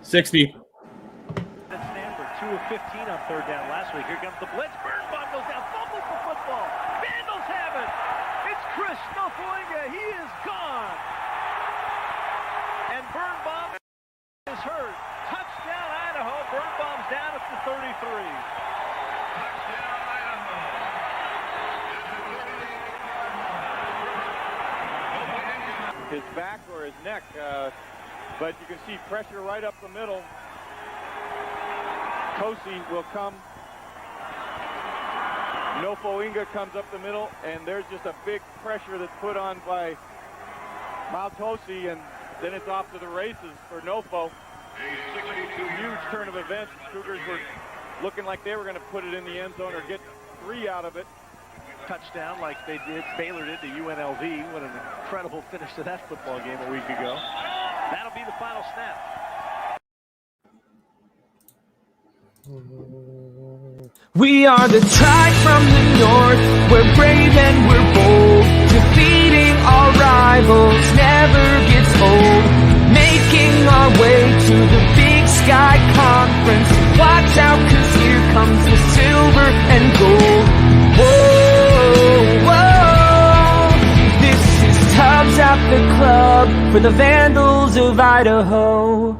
60. That's Stanford, 2 of 15 on third down last week. Here comes the blitz. Birnbaum goes down, fumbles the football. Vandals have it. It's Chris Snufflinga. He is gone. And Birnbaum is hurt. Touchdown, Idaho. Birnbaum's down at the 33. Touchdown, Idaho. His back or his neck, but you can see pressure right up the middle. Kosi will come. Nofoinga comes up the middle, and there's just a big pressure that's put on by Maltosi, and then it's off to the races for Nofo. Huge turn of events. Cougars were looking like they were going to put it in the end zone or get 3 out of it. Touchdown like they did, Baylor did to UNLV. What an incredible finish to that football game a week ago. That'll be the final snap. We are the tide from the north, we're brave and we're bold, defeating our rivals never gets old, making our way to the Big Sky Conference. Watch out, 'cause here comes the silver and gold. Whoa, whoa, this is Tubbs at the club for the Vandals of Idaho.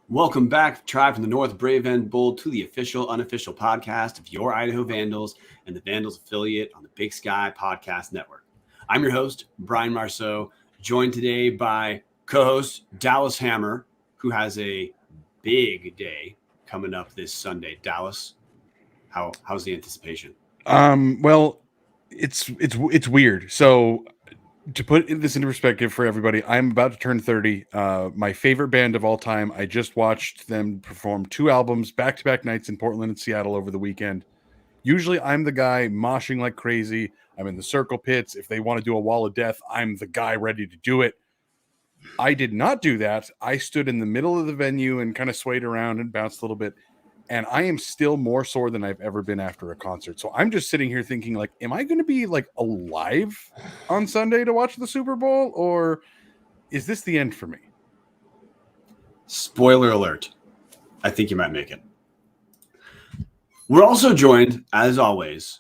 Welcome back, Tribe from the North, Brave and Bold, to the official, unofficial podcast of your Idaho Vandals and the Vandals affiliate on the Big Sky Podcast Network. I'm your host, Brian Marceau, joined today by co-host Dallas Hammer, who has a big day coming up this Sunday. Dallas, how's the anticipation? Well, it's weird. So to put this into perspective for everybody, I'm about to turn 30. My favorite band of all time. I just watched them perform 2 albums back-to-back nights in Portland and Seattle over the weekend. Usually I'm the guy moshing like crazy. I'm in the circle pits. If they want to do a wall of death, I'm the guy ready to do it. I did not do that. I stood in the middle of the venue and kind of swayed around and bounced a little bit. And I am still more sore than I've ever been after a concert. So I'm just sitting here thinking, like, am I going to be like alive on Sunday to watch the Super Bowl, or is this the end for me? Spoiler alert. I think you might make it. We're also joined, as always,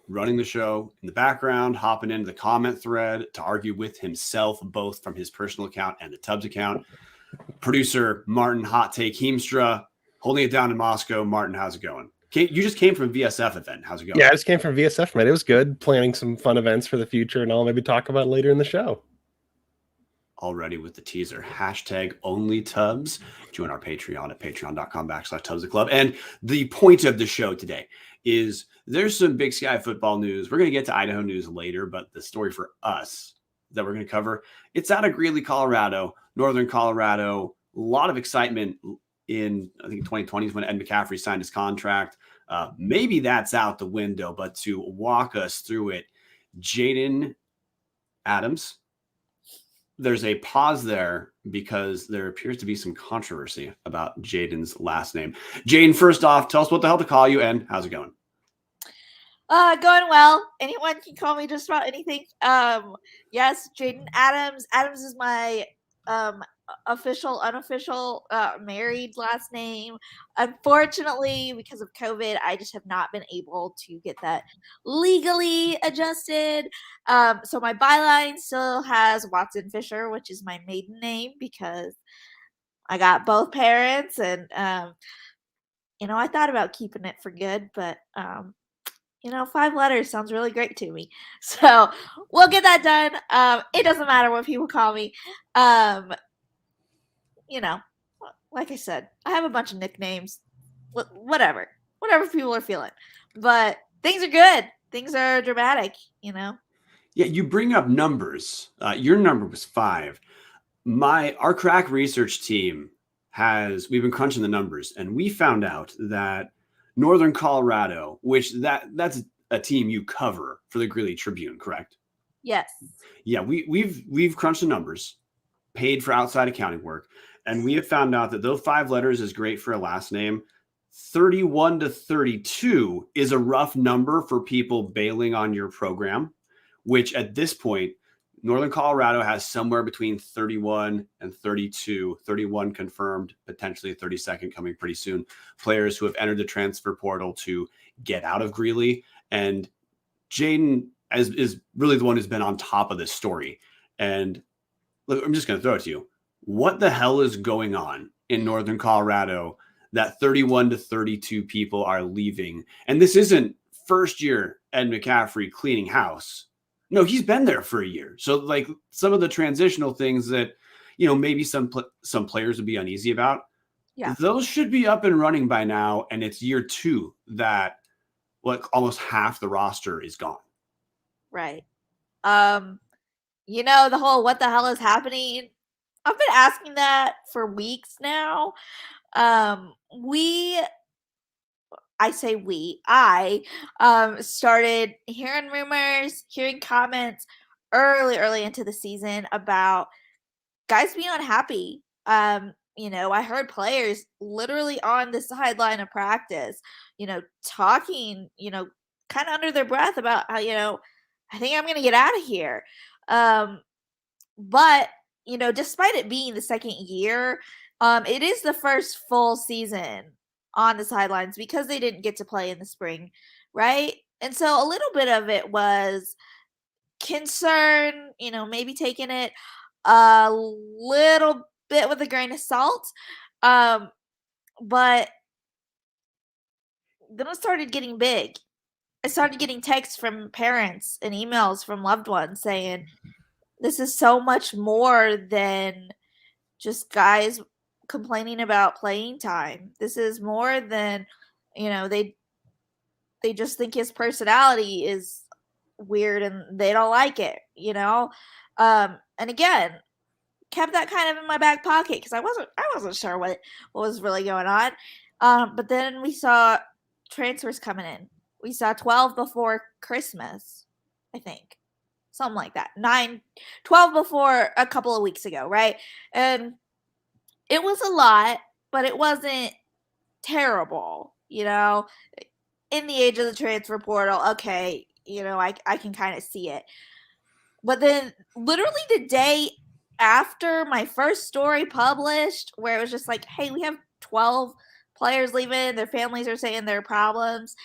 running the show in the background, hopping into the comment thread to argue with himself, both from his personal account and the Tubbs account. Producer Martin Hot Take Heemstra. Holding it down in Moscow. Martin, how's it going? You just came from VSF event. How's it going? Yeah, I just came from VSF, man. It was good. Planning some fun events for the future, and I'll maybe talk about it later in the show. Already with the teaser. Hashtag only Tubbs. Join our Patreon at patreon.com/Tubbs the Club. And the point of the show today is there's some Big Sky football news. We're going to get to Idaho news later, but the story for us that we're going to cover, it's out of Greeley, Colorado, northern Colorado. A lot of excitement in, I think, 2020 is when Ed McCaffrey signed his contract. Maybe that's out the window, but to walk us through it, Jadyn Adams. There's a pause there because there appears to be some controversy about Jadyn's last name. Jadyn, first off, tell us what the hell to call you and how's it going? Going well. Anyone can call me just about anything. Yes, Jadyn Adams. Adams is my official, unofficial, married last name. Unfortunately, because of COVID, I just have not been able to get that legally adjusted. So my byline still has Watson Fisher, which is my maiden name because I got both parents, and I thought about keeping it for good, but 5 letters sounds really great to me. So we'll get that done. It doesn't matter what people call me. Like I said, I have a bunch of nicknames. Whatever people are feeling. But things are good. Things are dramatic, Yeah, you bring up numbers. Your number was 5. Our crack research team we've been crunching the numbers, and we found out that Northern Colorado, which that's a team you cover for the Greeley Tribune, correct? Yes. Yeah, we've crunched the numbers, paid for outside accounting work, and we have found out that though 5 letters is great for a last name, 31 to 32 is a rough number for people bailing on your program, which at this point, Northern Colorado has somewhere between 31 and 32, 31 confirmed, potentially 32nd coming pretty soon, players who have entered the transfer portal to get out of Greeley. And Jadyn is really the one who's been on top of this story. And look, I'm just going to throw it to you. What the hell is going on in Northern Colorado that 31 to 32 people are leaving? And this isn't first year Ed McCaffrey cleaning house. No, he's been there for a year. So like some of the transitional things that, maybe some players would be uneasy about. Yeah. Those should be up and running by now. And it's year 2 that almost half the roster is gone. Right. The whole what the hell is happening? I've been asking that for weeks now. I started hearing rumors, hearing comments early into the season about guys being unhappy. I heard players literally on the sideline of practice, talking, kind of under their breath about how, I think I'm going to get out of here. But, despite it being the second year, it is the first full season on the sidelines because they didn't get to play in the spring, right? And so a little bit of it was concern, maybe taking it a little bit with a grain of salt. But then it started getting big. I started getting texts from parents and emails from loved ones saying, this is so much more than just guys complaining about playing time. This is more than, they just think his personality is weird and they don't like it, and again, kept that kind of in my back pocket because I wasn't sure what was really going on. But then we saw transfers coming in. We saw 12 before Christmas, I think. Something like that. 12 before a couple of weeks ago, right? And it was a lot, but it wasn't terrible, in the age of the transfer portal. Okay, I can kind of see it. But then literally the day after my first story published, where it was just like, hey, we have 12 players leaving, their families are saying their problems,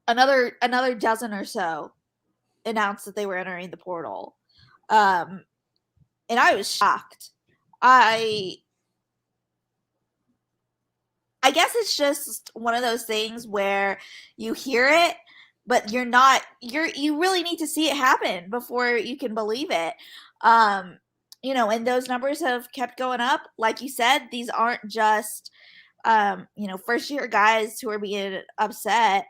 another dozen or so announced that they were entering the portal. And I was shocked. I guess it's just one of those things where you hear it, but you really need to see it happen before you can believe it. And those numbers have kept going up. Like you said, these aren't just, first year guys who are being upset.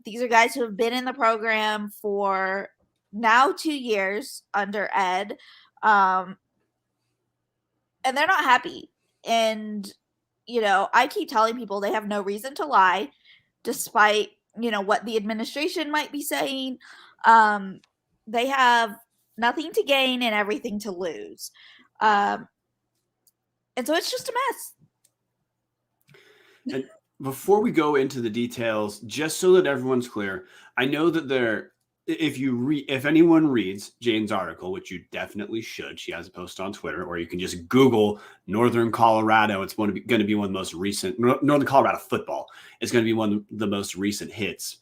These are guys who have been in the program for now 2 years under Ed. And they're not happy. And, I keep telling people they have no reason to lie, despite, what the administration might be saying. They have nothing to gain and everything to lose. And so it's just a mess. And before we go into the details, just so that everyone's clear, I know that if anyone reads Jadyn's article, which you definitely should, she has a post on Twitter, or you can just Google Northern Colorado. It's going to be one of the most recent, Northern Colorado football. It's going to be one of the most recent hits.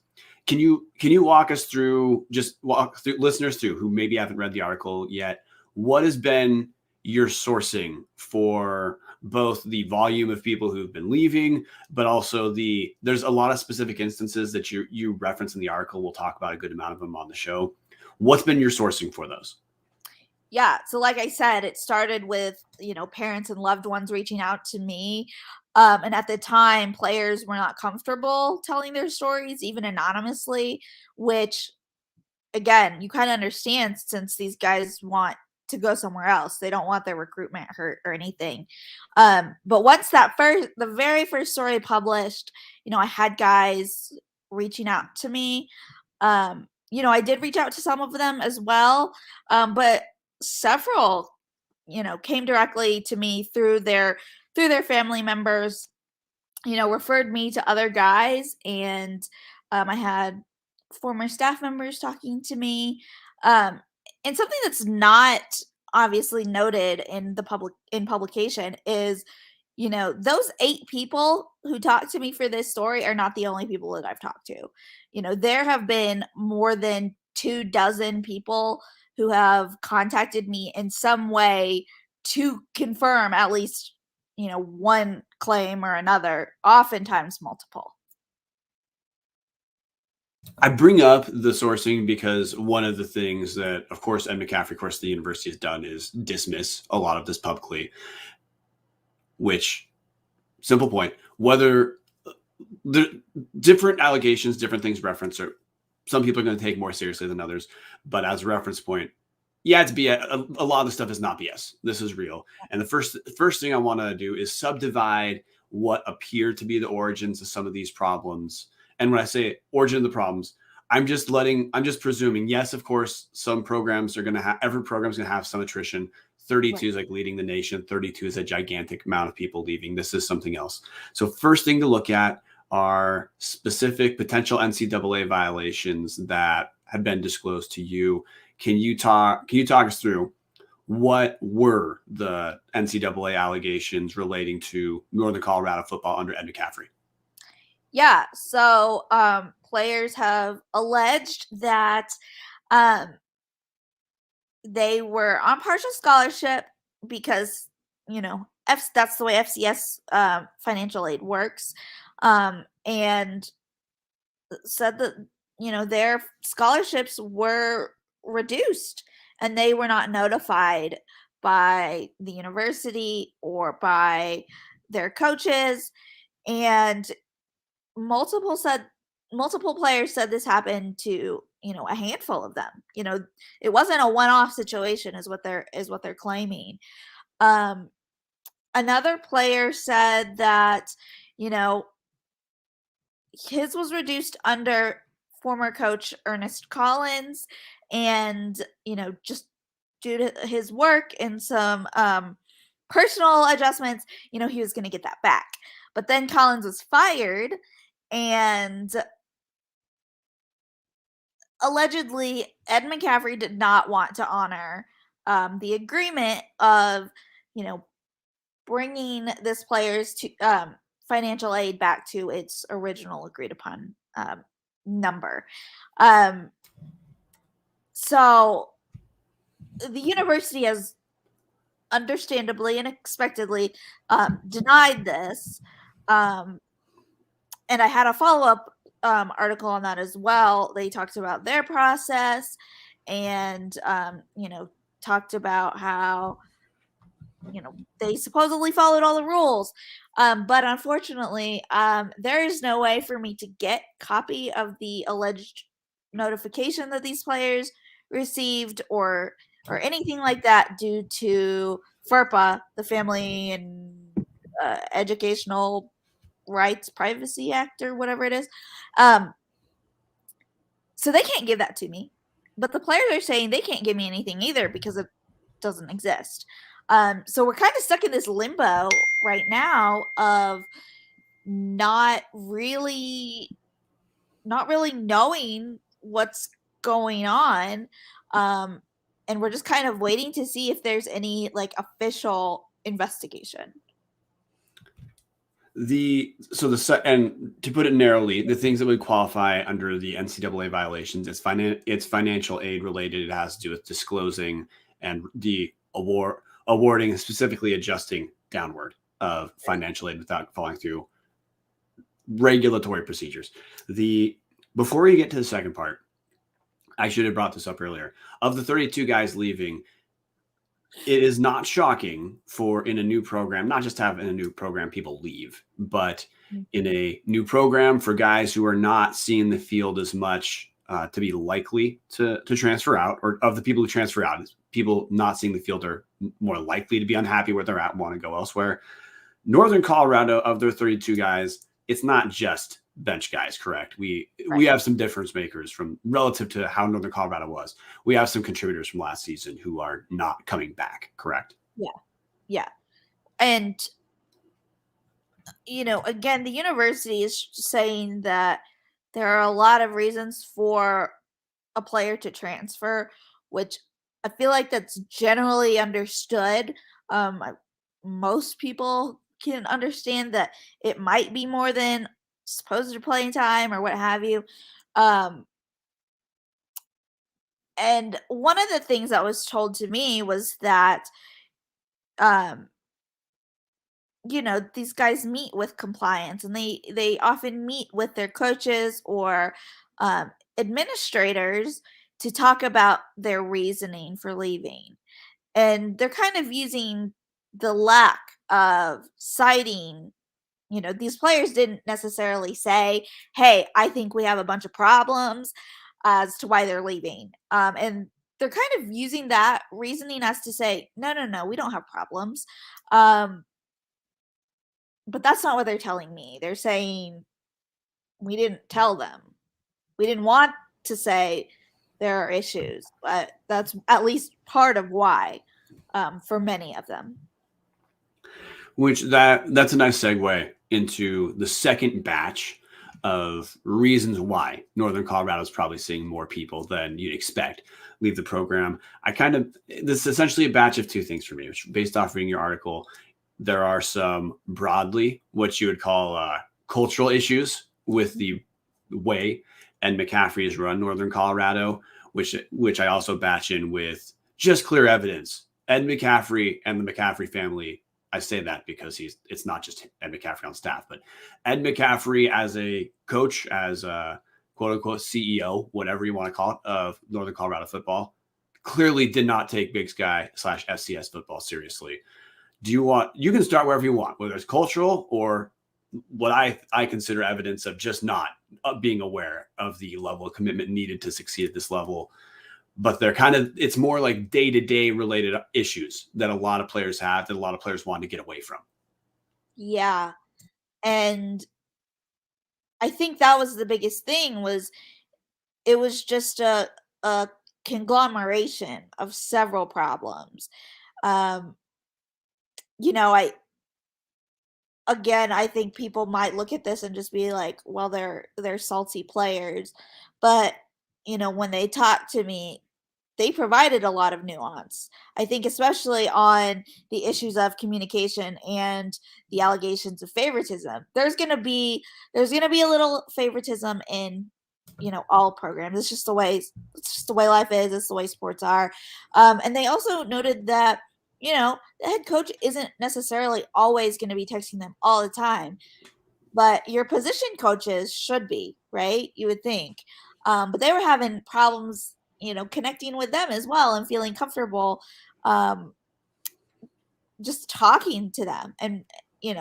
Can you walk listeners through who maybe haven't read the article yet? What has been your sourcing for both the volume of people who've been leaving, but also there's a lot of specific instances that you reference in the article. We'll talk about a good amount of them on the show. What's been your sourcing for those? Yeah. So like I said, it started with, parents and loved ones reaching out to me. And at the time, players were not comfortable telling their stories, even anonymously, which, again, you kind of understand since these guys want to go somewhere else. They don't want their recruitment hurt or anything. But once the very first story published, I had guys reaching out to me. I did reach out to some of them as well. But several, came directly to me through their family members, referred me to other guys. And I had former staff members talking to me. And something that's not obviously noted in publication is, those 8 people who talked to me for this story are not the only people that I've talked to. There have been more than 24 people who have contacted me in some way to confirm at least, one claim or another, oftentimes multiple. I bring up the sourcing because one of the things that, of course, Ed McCaffrey, of course, the university has done is dismiss a lot of this publicly, which, simple point, whether the different allegations, different things referenced, or some people are going to take more seriously than others. But as a reference point, yeah, it's BS. A lot of the stuff is not BS. This is real. And the first thing I want to do is subdivide what appear to be the origins of some of these problems. And when I say origin of the problems, I'm just presuming, yes, of course, some programs are going to have, every program's going to have some attrition. 32 is like leading the nation. 32 is a gigantic amount of people leaving. This is something else. So first thing to look at are specific potential NCAA violations that have been disclosed to you. Can you talk us through what were the NCAA allegations relating to Northern Colorado football under Ed McCaffrey? Yeah, so players have alleged that they were on partial scholarship because, that's the way FCS financial aid works, and said that, their scholarships were reduced and they were not notified by the university or by their coaches. And multiple players said this happened to, a handful of them. It wasn't a one-off situation is what they're claiming. Another player said that, his was reduced under former coach Ernest Collins, and, just due to his work and some personal adjustments, he was going to get that back. But then Collins was fired, and allegedly Ed McCaffrey did not want to honor the agreement of, bringing this player's to financial aid back to its original agreed upon number. So the university has understandably and expectedly denied this. And I had a follow-up article on that as well. They talked about their process and, talked about how, they supposedly followed all the rules. But unfortunately, there is no way for me to get copy of the alleged notification that these players received or anything like that due to FERPA, the Family and Educational Rights Privacy Act or whatever it is. So they can't give that to me. But the players are saying they can't give me anything either because it doesn't exist. So we're kind of stuck in this limbo right now of not really knowing what's going on. And we're just kind of waiting to see if there's any official investigation. And to put it narrowly, the things that would qualify under the NCAA violations, it's financial aid related. It has to do with disclosing and the awarding and specifically adjusting downward of financial aid without following through regulatory procedures. Before we get to the second part, I should have brought this up earlier. Of the 32 guys leaving, it is not shocking for in a new program, not just have in a new program people leave, but in a new program for guys who are not seeing the field as much to be likely to transfer out, or of the people who transfer out, people not seeing the field are more likely to be unhappy where they're at, want to go elsewhere. Northern Colorado, of their 32 guys, it's not just bench guys, correct? We have some difference makers from relative to how Northern Colorado was. We have some contributors from last season who are not coming back, correct? Yeah. And, again, the university is saying that there are a lot of reasons for a player to transfer, which I feel like that's generally understood. Most people can understand that it might be more than supposed to playing time or what have you. And one of the things that was told to me was that, these guys meet with compliance, and they often meet with their coaches or administrators to talk about their reasoning for leaving. And they're kind of using the lack of citing, these players didn't necessarily say, hey, I think we have a bunch of problems as to why they're leaving. And they're kind of using that reasoning as to say, no, we don't have problems. But that's not what they're telling me. They're saying we didn't tell them. We didn't want to say there are issues, but that's at least part of why for many of them. Which that's a nice segue into the second batch of reasons why Northern Colorado is probably seeing more people than you'd expect leave the program. This is essentially a batch of two things for me, which based off reading your article, there are some broadly what you would call cultural issues with the way Ed McCaffrey has run Northern Colorado, which I also batch in with just clear evidence. Ed McCaffrey and the McCaffrey family, I say that because it's not just Ed McCaffrey on staff, but Ed McCaffrey as a coach, as a quote unquote CEO, whatever you want to call it, of Northern Colorado football, clearly did not take Big Sky / FCS football seriously. You can start wherever you want, whether it's cultural or what I consider evidence of just not being aware of the level of commitment needed to succeed at this level. But it's more like day-to-day related issues that a lot of players have, that a lot of players want to get away from. Yeah. And I think that was the biggest thing, was it was just a conglomeration of several problems. I think people might look at this and just be like, well, they're salty players. But, when they talk to me, they provided a lot of nuance. I think especially on the issues of communication and the allegations of favoritism. There's going to be a little favoritism in, all programs. It's just the way life is. It's the way sports are. And they also noted that, the head coach isn't necessarily always going to be texting them all the time, but your position coaches should be, right? You would think. But they were having problems, connecting with them as well and feeling comfortable just talking to them and,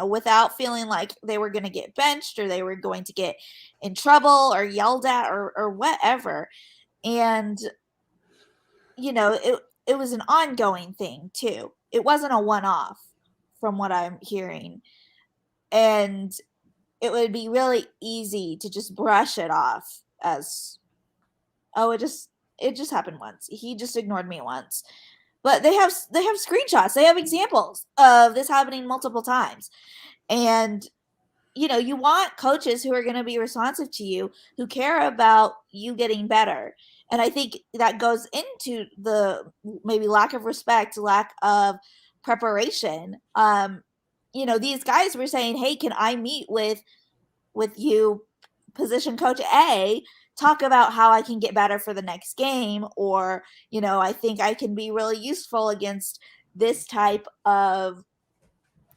without feeling like they were going to get benched or they were going to get in trouble or yelled at or whatever. And, it was an ongoing thing too. It wasn't a one-off from what I'm hearing. And it would be really easy to just brush it off as, oh, it just happened once. He just ignored me once. But they have screenshots. They have examples of this happening multiple times. And, you want coaches who are going to be responsive to you, who care about you getting better. And I think that goes into the maybe lack of respect, lack of preparation. These guys were saying, hey, can I meet with you, position coach A, talk about how I can get better for the next game, or, I think I can be really useful against this type of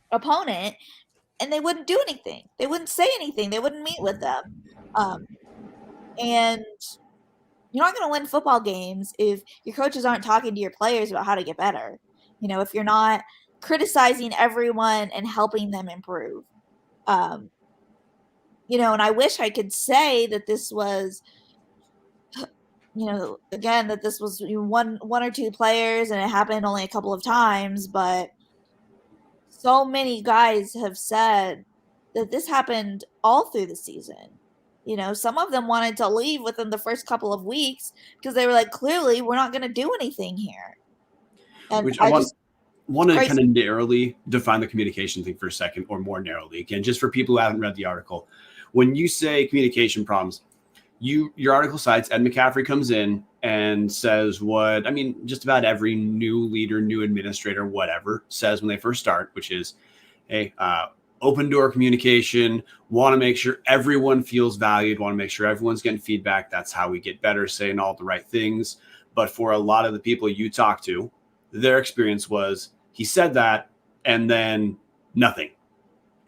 opponent. And they wouldn't do anything. They wouldn't say anything. They wouldn't meet with them. And you're not going to win football games if your coaches aren't talking to your players about how to get better. If you're not criticizing everyone and helping them improve. And I wish I could say that this was, again, that this was one or two players and it happened only a couple of times, but so many guys have said that this happened all through the season. Some of them wanted to leave within the first couple of weeks because they were like, clearly, we're not going to do anything here. And which I want to kind of narrowly define the communication thing for a second, or more narrowly. Again, just for people who haven't read the article. When you say communication problems, your article cites Ed McCaffrey comes in and says what, I mean, just about every new leader, new administrator, whatever, says when they first start, which is, hey, open door communication, want to make sure everyone feels valued, want to make sure everyone's getting feedback. That's how we get better, saying all the right things. But for a lot of the people you talk to, their experience was he said that and then nothing.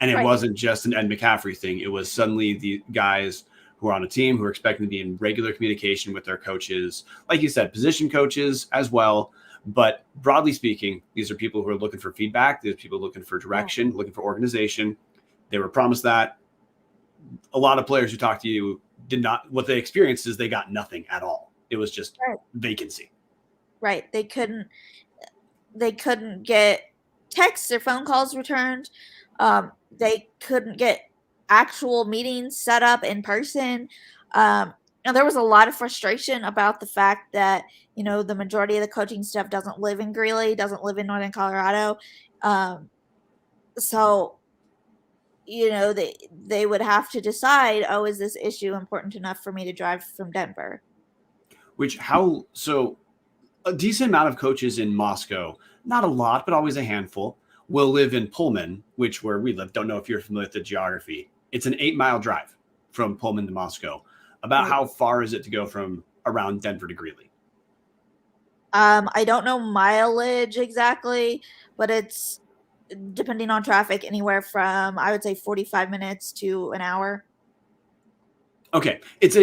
And it wasn't just an Ed McCaffrey thing. It was suddenly the guys who are on a team who are expecting to be in regular communication with their coaches. Like you said, position coaches as well. But broadly speaking, these are people who are looking for feedback. These are people looking for direction, looking for organization. They were promised that. A lot of players who talk to you did not, what they experienced is they got nothing at all. It was just vacancy. Right. They couldn't get texts or phone calls returned. They couldn't get actual meetings set up in person. And there was a lot of frustration about the fact that, you know, the majority of the coaching staff doesn't live in Greeley, doesn't live in Northern Colorado. So, you know, they would have to decide, oh, is this issue important enough for me to drive from Denver? So a decent amount of coaches in Moscow, not a lot, but always a handful, will live in Pullman, which where we live. Don't know if you're familiar with the geography. It's an 8-mile drive from Pullman to Moscow. About how far is it to go from around Denver to Greeley? I don't know mileage exactly, but it's, depending on traffic, anywhere from, I would say, 45 minutes to an hour. Okay. It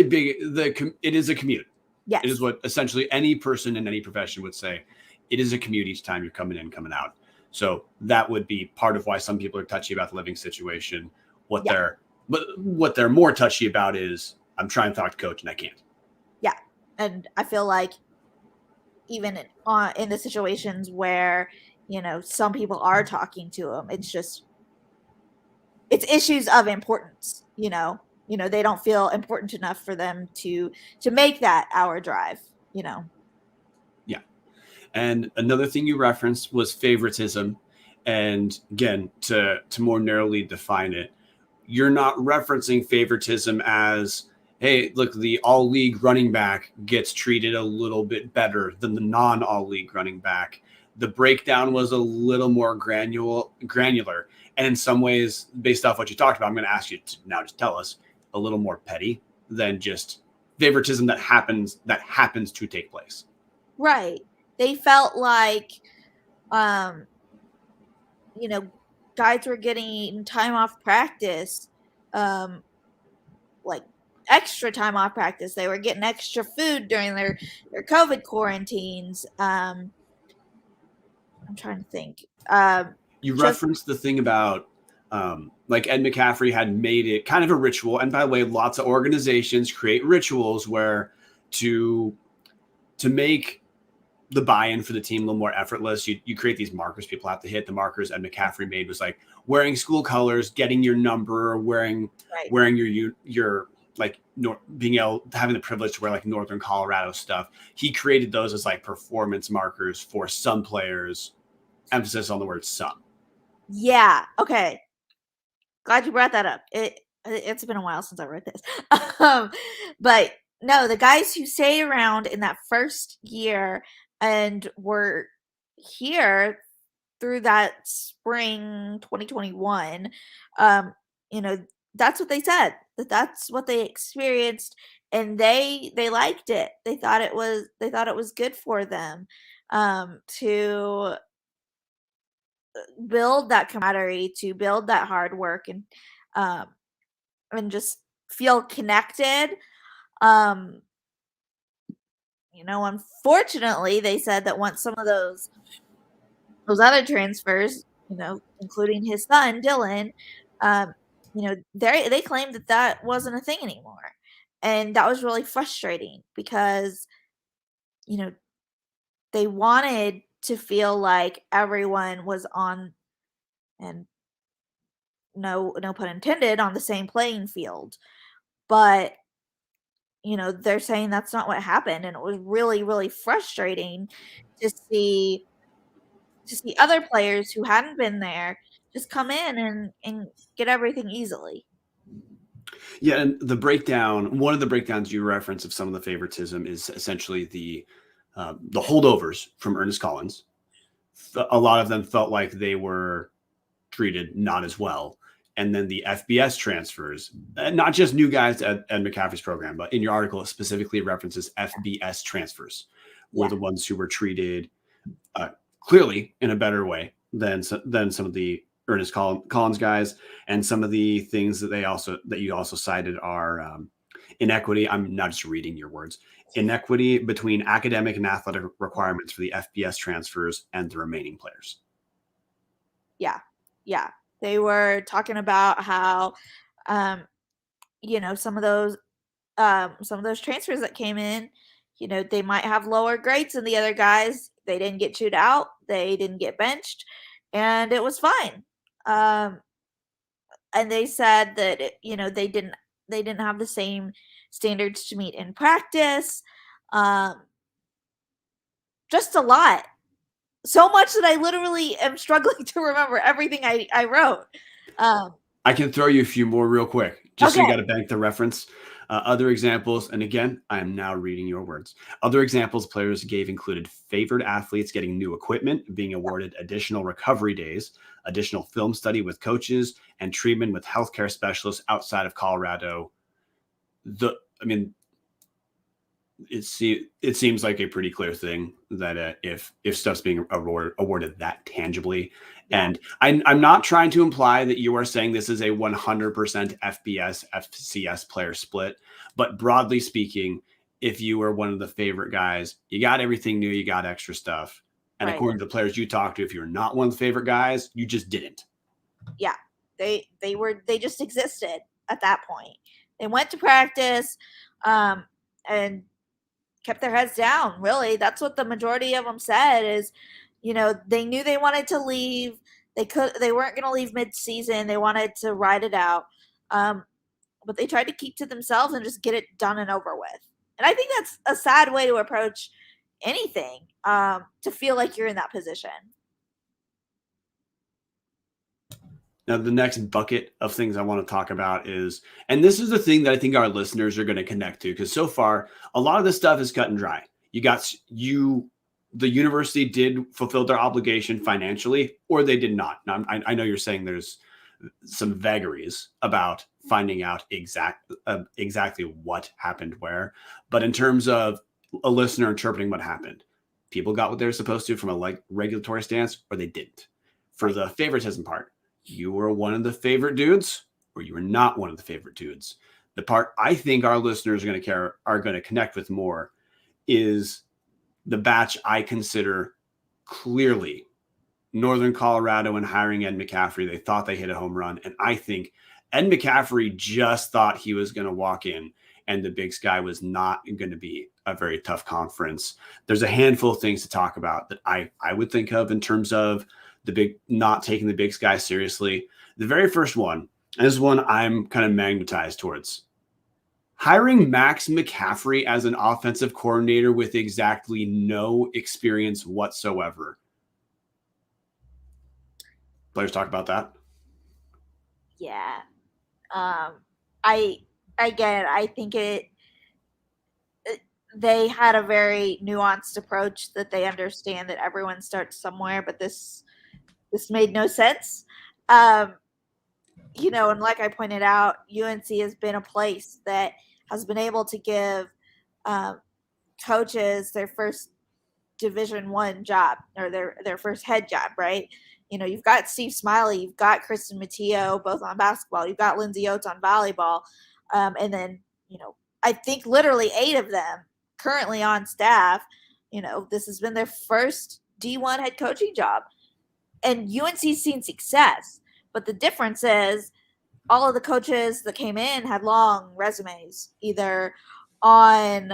is a commute. Yes. It is what essentially any person in any profession would say. It is a commute each time you're coming in, coming out. So that would be part of why some people are touchy about the living situation. What they're more touchy about is, I'm trying to talk to coach and I can't. Yeah. And I feel like even in the situations where, you know, some people are talking to him, it's issues of importance, you know, they don't feel important enough for them to make that hour drive, you know? Yeah. And another thing you referenced was favoritism. And again, to more narrowly define it, you're not referencing favoritism as, hey, look, the all-league running back gets treated a little bit better than the non-all-league running back. The breakdown was a little more granular. And in some ways, based off what you talked about, I'm going to ask you to now just tell us, a little more petty than just favoritism that happens to take place. Right. They felt like, you know, guys were getting time off practice, like extra time off practice. They were getting extra food during their COVID quarantines. I'm trying to think. You referenced the thing about like Ed McCaffrey had made it kind of a ritual. And by the way, lots of organizations create rituals where to make the buy-in for the team a little more effortless, you create these markers people have to hit. The markers Ed McCaffrey made was like wearing school colors, getting your number, wearing your like having the privilege to wear like Northern Colorado stuff. He created those as like performance markers for some players. Emphasis on the word some. Yeah. Okay. Glad you brought that up. It's been a while since I wrote this. But no, the guys who stayed around in that first year and were here through that spring 2021, you know, that's what they said. That's what they experienced, and they liked it. They thought it was good for them to build that camaraderie, to build that hard work, and just feel connected. You know, unfortunately, they said that once some of those other transfers, you know, including his son Dylan, you know, they claimed that wasn't a thing anymore, and that was really frustrating because, you know, they wanted to feel like everyone was on, and no pun intended, on the same playing field. But, you know, they're saying that's not what happened, and it was really, really frustrating to see other players who hadn't been there just come in and get everything easily. Yeah, and the breakdown, one of the breakdowns you reference of some of the favoritism is essentially the holdovers from Ernest Collins. A lot of them felt like they were treated not as well. And then the FBS transfers, not just new guys at McCaffrey's program, but in your article, it specifically references FBS transfers were the ones who were treated clearly in a better way than some of the Ernest Collins guys. And some of the things that you also cited are inequity. I'm not just reading your words. Inequity between academic and athletic requirements for the FBS transfers and the remaining players. Yeah. They were talking about how, some of those transfers that came in, they might have lower grades than the other guys. They didn't get chewed out. They didn't get benched, and it was fine. And they said that they didn't have the same standards to meet in practice. Just a lot. So much that I literally am struggling to remember everything I wrote. I can throw you a few more real quick, just so you Okay. got to bank the reference. Other examples, and again, I am now reading your words. Other examples players gave included favored athletes getting new equipment, being awarded additional recovery days, additional film study with coaches, and treatment with healthcare specialists outside of Colorado. It seems like a pretty clear thing that if stuff's being awarded that tangibly, and I'm not trying to imply that you are saying this is a 100% FBS FCS player split, but broadly speaking, if you were one of the favorite guys, you got everything new, you got extra stuff, and Right. according to the players you talked to, if you're not one of the favorite guys, you just didn't. Yeah, they just existed at that point. They went to practice, and kept their heads down. Really, that's what the majority of them said. Is they knew they wanted to leave. They weren't going to leave mid-season. They wanted to ride it out, but they tried to keep to themselves and just get it done and over with. And I think that's a sad way to approach anything. To feel like you're in that position. Now, the next bucket of things I want to talk about is, and this is the thing that I think our listeners are going to connect to, because so far, a lot of this stuff is cut and dry. The university did fulfill their obligation financially, or they did not. Now, I know you're saying there's some vagaries about finding out exactly what happened where, but in terms of a listener interpreting what happened, people got what they were supposed to from a regulatory stance, or they didn't. For the favoritism part, you were one of the favorite dudes, or you were not one of the favorite dudes. The part I think our listeners are going to connect with more is the batch I consider clearly Northern Colorado and hiring Ed McCaffrey. They thought they hit a home run. And I think Ed McCaffrey just thought he was going to walk in and the Big Sky was not going to be a very tough conference. There's a handful of things to talk about that I would think of in terms of not taking the Big Sky seriously. The very first one, and this is one I'm kind of magnetized towards. Hiring Max McCaffrey as an offensive coordinator with exactly no experience whatsoever. Players talk about that. Yeah. I think they had a very nuanced approach that they understand that everyone starts somewhere, but this made no sense. And like I pointed out, UNC has been a place that has been able to give coaches their first Division I job, or their first head job, right? You've got Steve Smiley, you've got Kristen Matteo, both on basketball, you've got Lindsay Oates on volleyball, and then I think literally 8 of them currently on staff. This has been their first D1 head coaching job. And UNC's seen success, but the difference is all of the coaches that came in had long resumes, either on,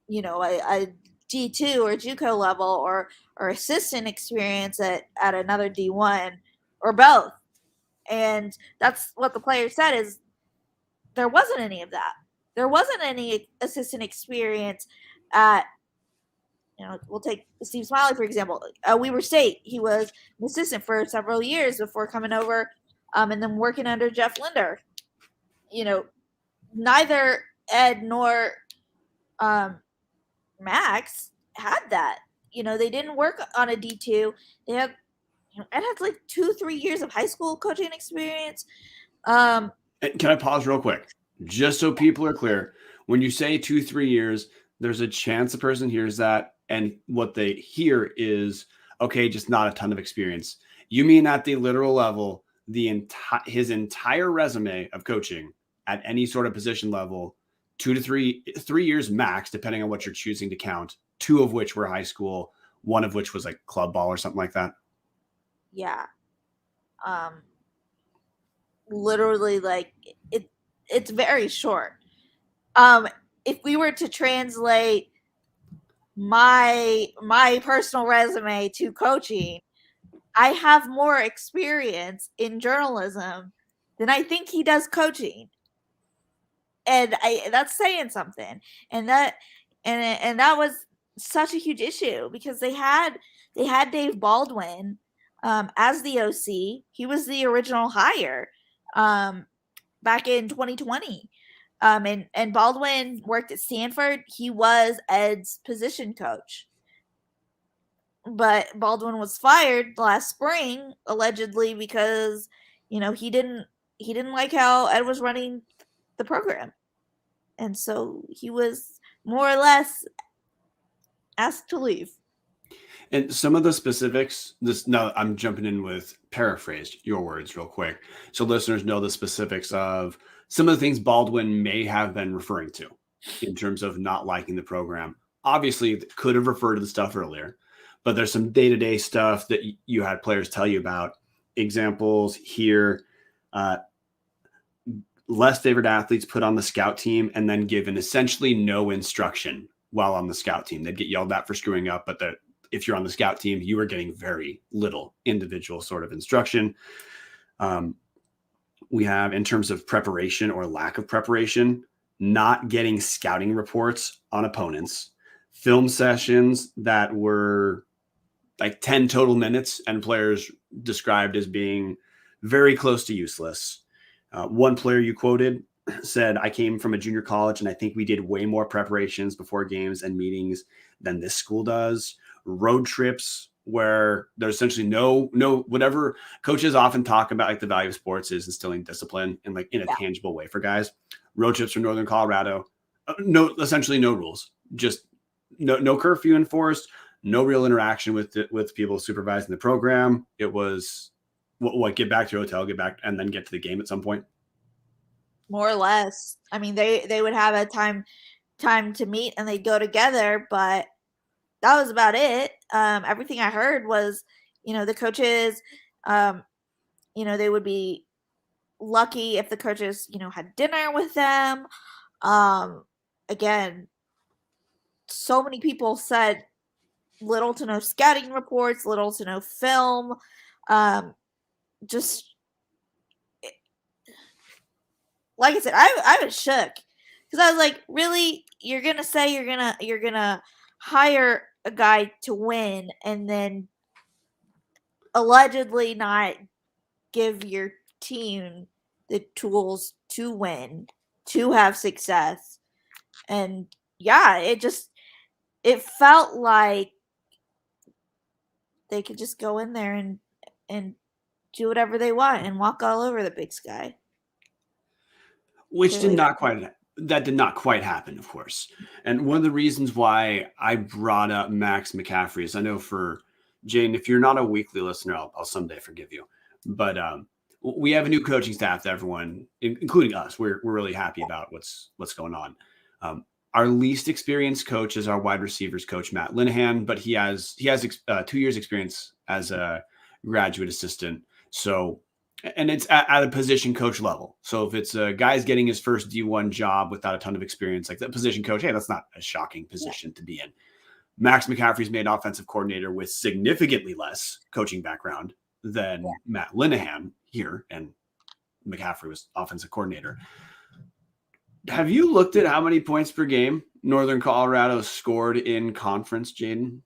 a D2 or JUCO level or assistant experience at another D1 or both. And that's what the player said is there wasn't any of that. There wasn't any assistant experience at, we'll take Steve Smiley, for example. Weber State, he was an assistant for several years before coming over and then working under Jeff Linder. neither Ed nor Max had that. They didn't work on a D2. They had Ed had like 2-3 years of high school coaching experience. And can I pause real quick? Just so people are clear, when you say 2-3 years, there's a chance the person hears that, and what they hear is, okay, just not a ton of experience. You mean at the literal level, his entire resume of coaching at any sort of position level, 2 to 3 years max, depending on what you're choosing to count, 2 of which were high school, 1 of which was like club ball or something like that. Yeah. Literally, like it's very short. If we were to translate my personal resume to coaching, I have more experience in journalism than I think he does coaching. And that's saying something. And that was such a huge issue because they had Dave Baldwin as the OC. He was the original hire back in 2020. And Baldwin worked at Stanford. He was Ed's position coach. But Baldwin was fired last spring, allegedly, because, he didn't like how Ed was running the program. And so he was more or less asked to leave. And some of the specifics, now I'm jumping in with paraphrased your words real quick, so listeners know the specifics of some of the things Baldwin may have been referring to in terms of not liking the program. Obviously, could have referred to the stuff earlier, but there's some day-to-day stuff that you had players tell you about. Examples here, less favored athletes put on the scout team and then given essentially no instruction while on the scout team. They'd get yelled at for screwing up, but if you're on the scout team, you were getting very little individual sort of instruction. We have, in terms of preparation or lack of preparation, not getting scouting reports on opponents, film sessions that were like 10 total minutes and players described as being very close to useless. One player you quoted said, "I came from a junior college and I think we did way more preparations before games and meetings than this school does." Road trips where there's essentially no whatever coaches often talk about, like the value of sports is instilling discipline in a tangible way for guys. Road trips from Northern Colorado, essentially no rules, just no curfew enforced, no real interaction with people supervising the program. It was what get back to your hotel, get back, and then get to the game at some point. More or less. I mean, they would have a time to meet and they'd go together, but that was about it. Everything I heard was, the coaches, they would be lucky if the coaches, had dinner with them. Again, so many people said little to no scouting reports, little to no film. Just like I said, I was shook because I was like, really, you're gonna say you're gonna hire a guy to win and then allegedly not give your team the tools to win, to have success. And yeah, it felt like they could just go in there and do whatever they want and walk all over the big sky. Which did not quite happen, of course. And one of the reasons why I brought up Max McCaffrey is I know for Jane, if you're not a weekly listener, I'll someday forgive you. But we have a new coaching staff that everyone, including us, we're really happy about what's going on. Our least experienced coach is our wide receivers coach, Matt Linehan, but he has 2 years experience as a graduate assistant. So, and it's at a position coach level. So if it's a guy's getting his first D1 job without a ton of experience, like that position coach, hey, that's not a shocking position to be in. Max McCaffrey's made offensive coordinator with significantly less coaching background than Matt Linehan here, and McCaffrey was offensive coordinator. Have you looked at how many points per game Northern Colorado scored in conference, Jadyn?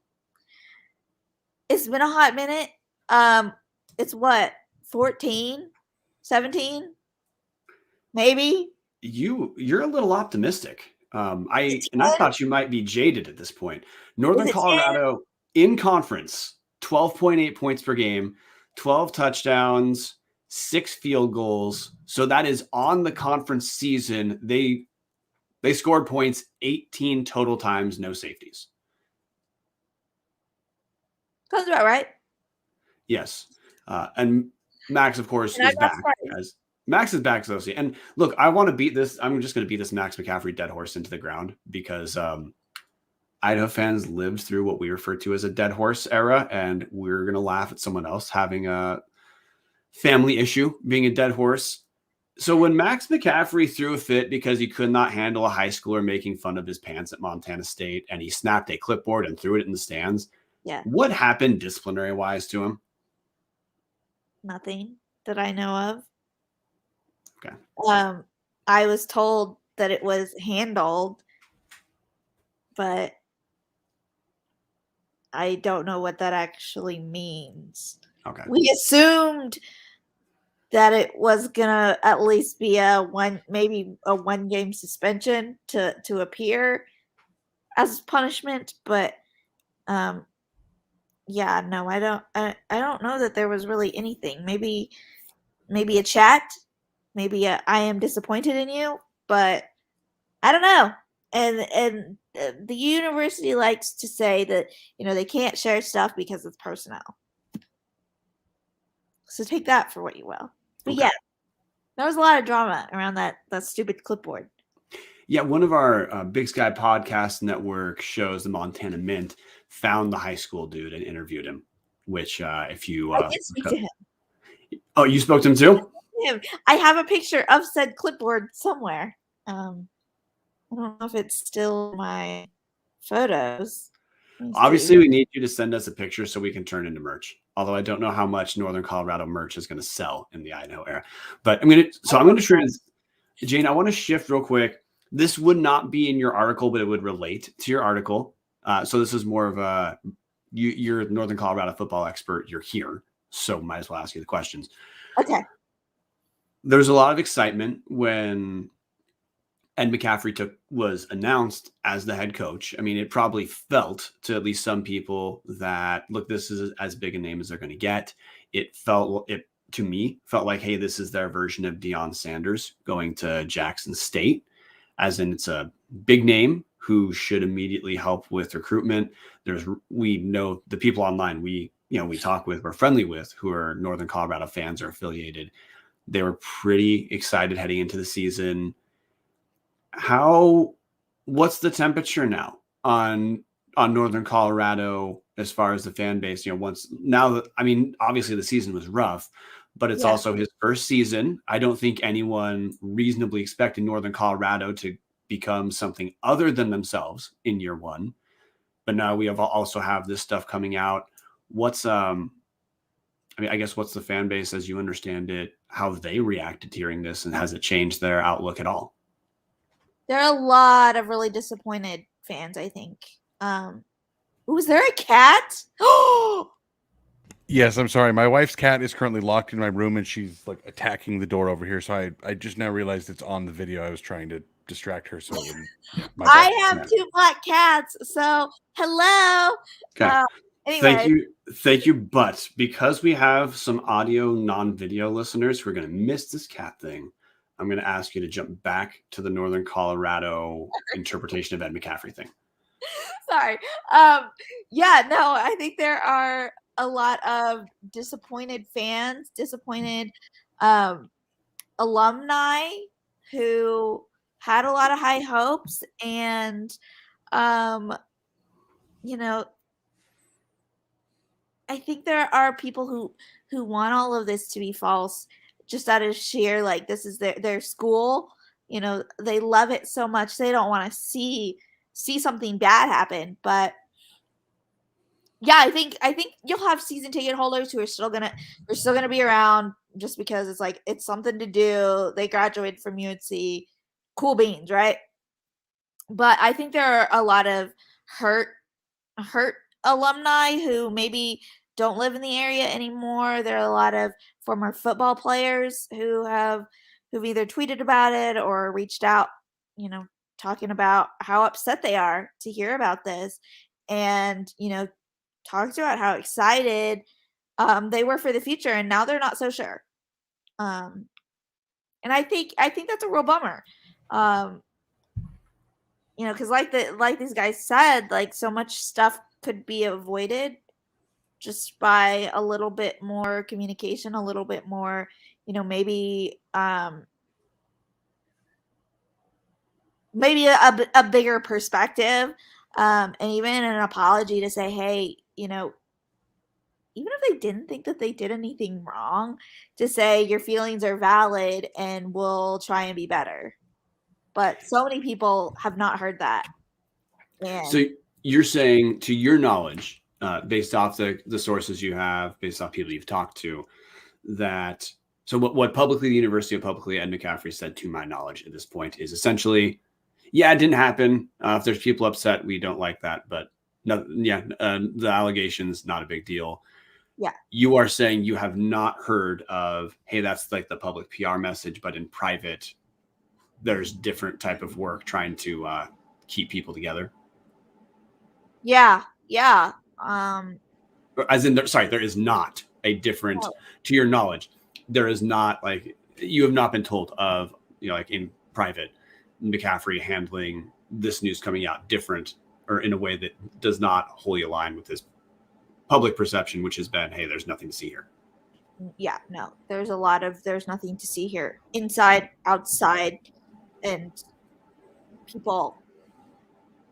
It's been a hot minute. It's what, 14, 17, maybe? You're a little optimistic. I thought you might be jaded at this point. Northern Colorado in conference, 12.8 points per game, 12 touchdowns, 6 field goals. So that is on the conference season. They scored points 18 total times, no safeties. Sounds about right. Yes. And Max, of course, is back. Max is back, so and look, I want to beat this. I'm just going to beat this Max McCaffrey dead horse into the ground because Idaho fans lived through what we refer to as a dead horse era, and we're going to laugh at someone else having a family issue being a dead horse. So when Max McCaffrey threw a fit because he could not handle a high schooler making fun of his pants at Montana State, and he snapped a clipboard and threw it in the stands, what happened disciplinary-wise to him? Nothing that I know of. Okay. I was told that it was handled, but I don't know what that actually means. Okay. We assumed that it was gonna at least be maybe a 1-game suspension to appear as punishment, but yeah, no, I don't know that there was really anything. Maybe a chat. Maybe I am disappointed in you, but I don't know. And the university likes to say that, they can't share stuff because it's personnel. So take that for what you will. But yeah, there was a lot of drama around that stupid clipboard. Yeah, one of our Big Sky Podcast Network shows, the Montana Mint, found the high school dude and interviewed him, which if you... I did speak to him. Oh, you spoke to him too? I have a picture of said clipboard somewhere. I don't know if it's still my photos. Obviously, we need you to send us a picture so we can turn into merch. Although I don't know how much Northern Colorado merch is going to sell in the Idaho era. But I'm going to Jane, I want to shift real quick. This would not be in your article, but it would relate to your article. So this is more of you're a Northern Colorado football expert. You're here, so might as well ask you the questions. Okay. There's a lot of excitement when Ed McCaffrey was announced as the head coach. I mean, it probably felt to at least some people that, look, this is as big a name as they're going to get. To me, felt like, hey, this is their version of Deion Sanders going to Jackson State, as in it's a big name who should immediately help with recruitment. We know the people online we talk with, we're friendly with, who are Northern Colorado fans or affiliated. They were pretty excited heading into the season. What's the temperature now on Northern Colorado as far as the fan base? Obviously the season was rough, but it's also his first season. I don't think anyone reasonably expected Northern Colorado to become something other than themselves in year one. But now we also have this stuff coming out. What's the fan base as you understand it, how they reacted to hearing this, and has it changed their outlook at all? There are a lot of really disappointed fans, I think. Was there a cat? Yes, I'm sorry. My wife's cat is currently locked in my room, and she's like attacking the door over here. So I just now realized it's on the video. I was trying to distract her. So I have 2 black cats. So hello. Okay. Anyway. Thank you. But because we have some audio, non-video listeners who are going to miss this cat thing, I'm going to ask you to jump back to the Northern Colorado interpretation of Ed McCaffrey thing. Sorry. I think there are a lot of disappointed fans, disappointed alumni who had a lot of high hopes, and I think there are people who want all of this to be false, just out of sheer, like, this is their school. They love it so much they don't want to see something bad happen. But yeah, I think you'll have season ticket holders who are still gonna be around just because it's like, it's something to do. They graduated from UNC, cool beans, right? But I think there are a lot of hurt alumni who maybe don't live in the area anymore. There are a lot of former football players who who've either tweeted about it or reached out, talking about how upset they are to hear about this, and talked about how excited they were for the future, and now they're not so sure. And I think that's a real bummer. Because like these guys said, like so much stuff could be avoided just by a little bit more communication, a little bit more, maybe a bigger perspective, and even an apology to say, hey, even if they didn't think that they did anything wrong, to say your feelings are valid and we'll try and be better. But so many people have not heard that. And so you're saying, to your knowledge, based off the sources you have, based off people you've talked to, that so what publicly the University of Publicly Ed McCaffrey said, to my knowledge at this point, is essentially, yeah, it didn't happen. If there's people upset, we don't like that. But no, the allegations, not a big deal. Yeah. You are saying you have not heard of, hey, that's like the public PR message, but in private, there's different type of work trying to keep people together. Yeah. As in, there is not a different, to your knowledge, there is not, like, you have not been told of, like in private, McCaffrey handling this news coming out different or in a way that does not wholly align with this public perception, which has been, hey, there's nothing to see here. Yeah, no, there's nothing to see here, inside, outside, and people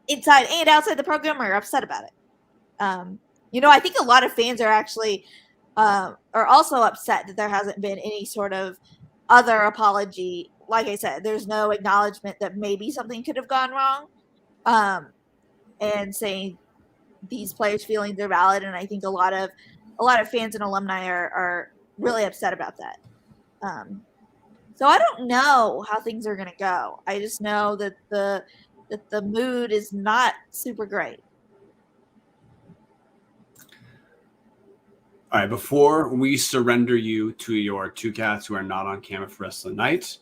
inside and outside the program are upset about it. I think a lot of fans are actually are also upset that there hasn't been any sort of other apology. Like I said, there's no acknowledgement that maybe something could have gone wrong, and saying these players' feelings are valid. And I think a lot of fans and alumni are really upset about that. So I don't know how things are going to go. I just know that the mood is not super great. All right, before we surrender you to your two cats who are not on camera for the rest of the night,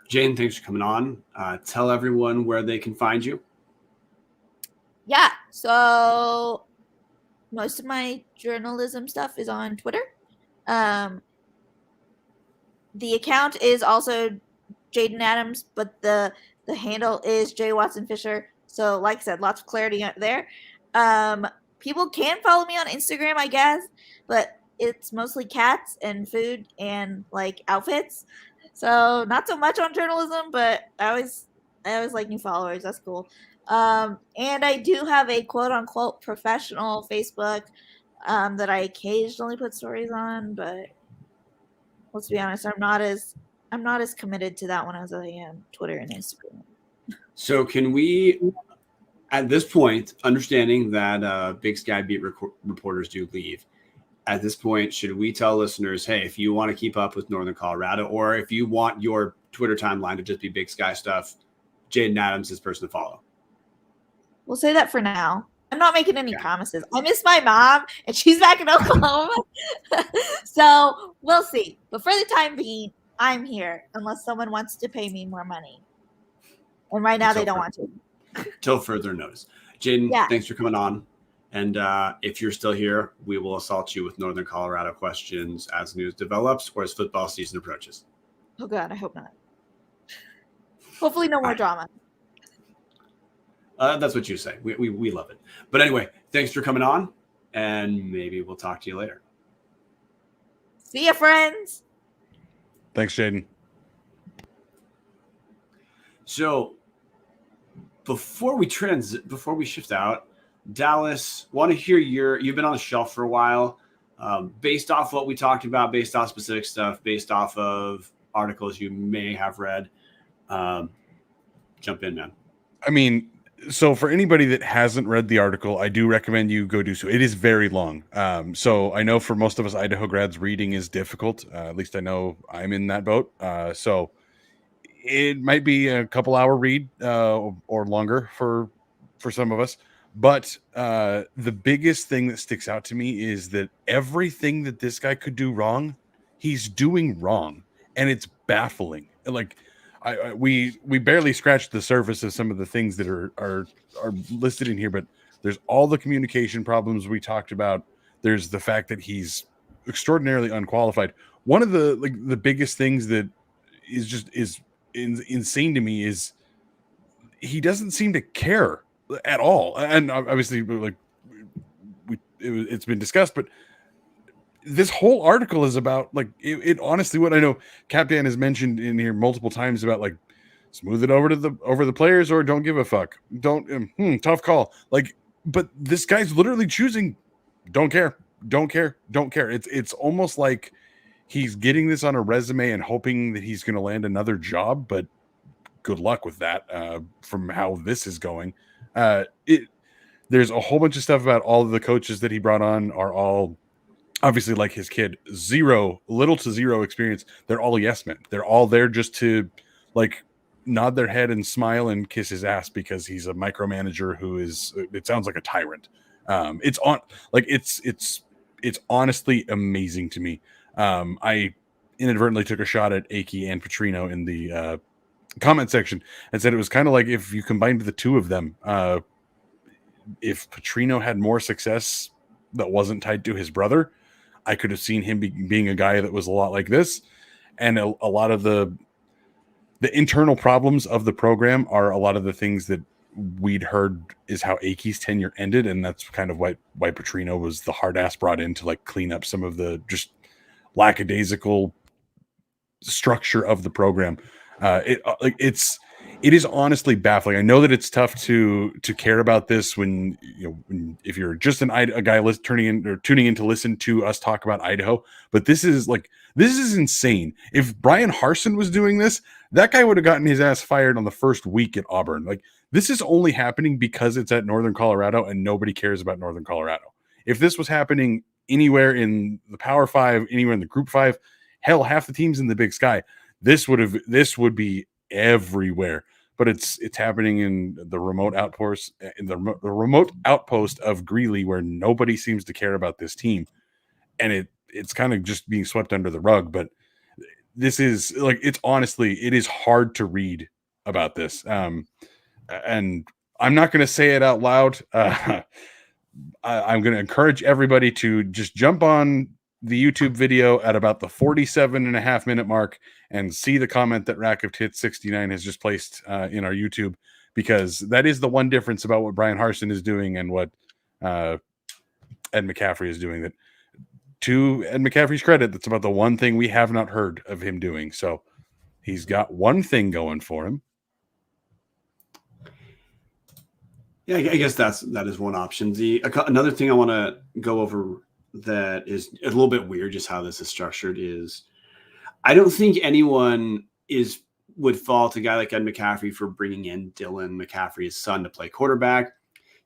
Jane, thanks for coming on. Tell everyone where they can find you. Yeah, so most of my journalism stuff is on Twitter. The account is also Jadyn Adams, but the handle is J Watson Fisher. So, like I said, lots of clarity there. People can follow me on Instagram, I guess, but it's mostly cats and food and like outfits. So not so much on journalism, but I always like new followers. That's cool. And I do have a quote unquote professional Facebook that I occasionally put stories on, but let's be honest, I'm not as committed to that one as I am Twitter and Instagram. So can we, at this point, understanding that Big Sky beat reporters do leave, at this point, should we tell listeners, hey, if you want to keep up with Northern Colorado, or if you want your Twitter timeline to just be Big Sky stuff, Jadyn Adams is the person to follow? We'll say that for now. I'm not making any promises. I miss my mom, and she's back in Oklahoma. So we'll see. But for the time being, I'm here unless someone wants to pay me more money. And right now they don't want to. Till further notice. Jadyn, thanks for coming on. And if you're still here, we will assault you with Northern Colorado questions as news develops or as football season approaches. Oh, God, I hope not. Hopefully no more drama. That's what you say. We love it. But anyway, thanks for coming on, and maybe we'll talk to you later. See ya, friends. Thanks, Jadyn. So before we shift out, Dallas, want to hear you've been on the shelf for a while, based off what we talked about, based off specific stuff, based off of articles you may have read. Jump in, man. I mean, so for anybody that hasn't read the article, I do recommend you go do so. It is very long. So I know for most of us Idaho grads, reading is difficult. At least I know I'm in that boat. So it might be a couple hour read or longer for some of us. But the biggest thing that sticks out to me is that everything that this guy could do wrong, he's doing wrong. and it's baffling. Like we barely scratched the surface of some of the things that are listed in here, but there's all the communication problems we talked about. There's the fact that he's extraordinarily unqualified. One of the biggest things that is insane to me is he doesn't seem to care at all. And obviously, like it's been discussed, but this whole article is about like it honestly, what I know Cap Dan has mentioned in here multiple times about like smooth it over to the players or don't give a fuck. Don't tough call. Like, but this guy's literally choosing don't care. It's almost like he's getting this on a resume and hoping that he's going to land another job, but good luck with that. From how this is going, there's a whole bunch of stuff about all of the coaches that he brought on are all obviously like his kid, little to zero experience. They're all yes men. They're all there just to like nod their head and smile and kiss his ass because he's a micromanager who is, it sounds like a tyrant. It's honestly amazing to me. I inadvertently took a shot at Akey and Petrino in the comment section and said it was kind of like if you combined the two of them, if Petrino had more success that wasn't tied to his brother, I could have seen him being a guy that was a lot like this. And a lot of the internal problems of the program are a lot of the things that we'd heard is how Akey's tenure ended. And that's kind of why Petrino was the hard ass brought in to like clean up some of the just lackadaisical structure of the program. It is honestly baffling. I know that it's tough to care about this when if you're just a guy tuning in to listen to us talk about Idaho, but this is insane. If Brian Harsin was doing this, that guy would have gotten his ass fired on the first week at Auburn. Like, this is only happening because it's at Northern Colorado and nobody cares about Northern Colorado. If this was happening anywhere in the Power 5, anywhere in the Group 5, hell, half the teams in the Big Sky, this would be everywhere. But it's happening in the remote outpost of Greeley, where nobody seems to care about this team, and it's kind of just being swept under the rug. But this is like, it is hard to read about this, and I'm not going to say it out loud. I'm going to encourage everybody to just jump on the YouTube video at about the 47.5-minute mark and see the comment that Rack of Tits 69 has just placed in our YouTube, because that is the one difference about what Brian Harsin is doing and what Ed McCaffrey is doing. That, to Ed McCaffrey's credit, that's about the one thing we have not heard of him doing. So he's got one thing going for him. Yeah, I guess that is one option. Another thing I want to go over that is a little bit weird, just how this is structured, is I don't think anyone would fault a guy like Ed McCaffrey for bringing in Dylan McCaffrey, his son, to play quarterback.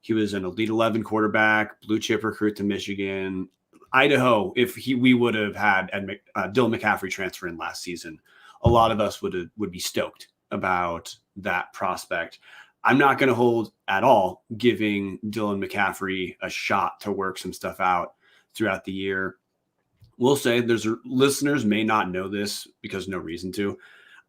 He was an Elite 11 quarterback, blue chip recruit to Michigan. Idaho, we would have had Dylan McCaffrey transfer in last season, a lot of us would be stoked about that prospect. I'm not going to hold at all giving Dylan McCaffrey a shot to work some stuff out throughout the year. We'll say listeners may not know this because no reason to.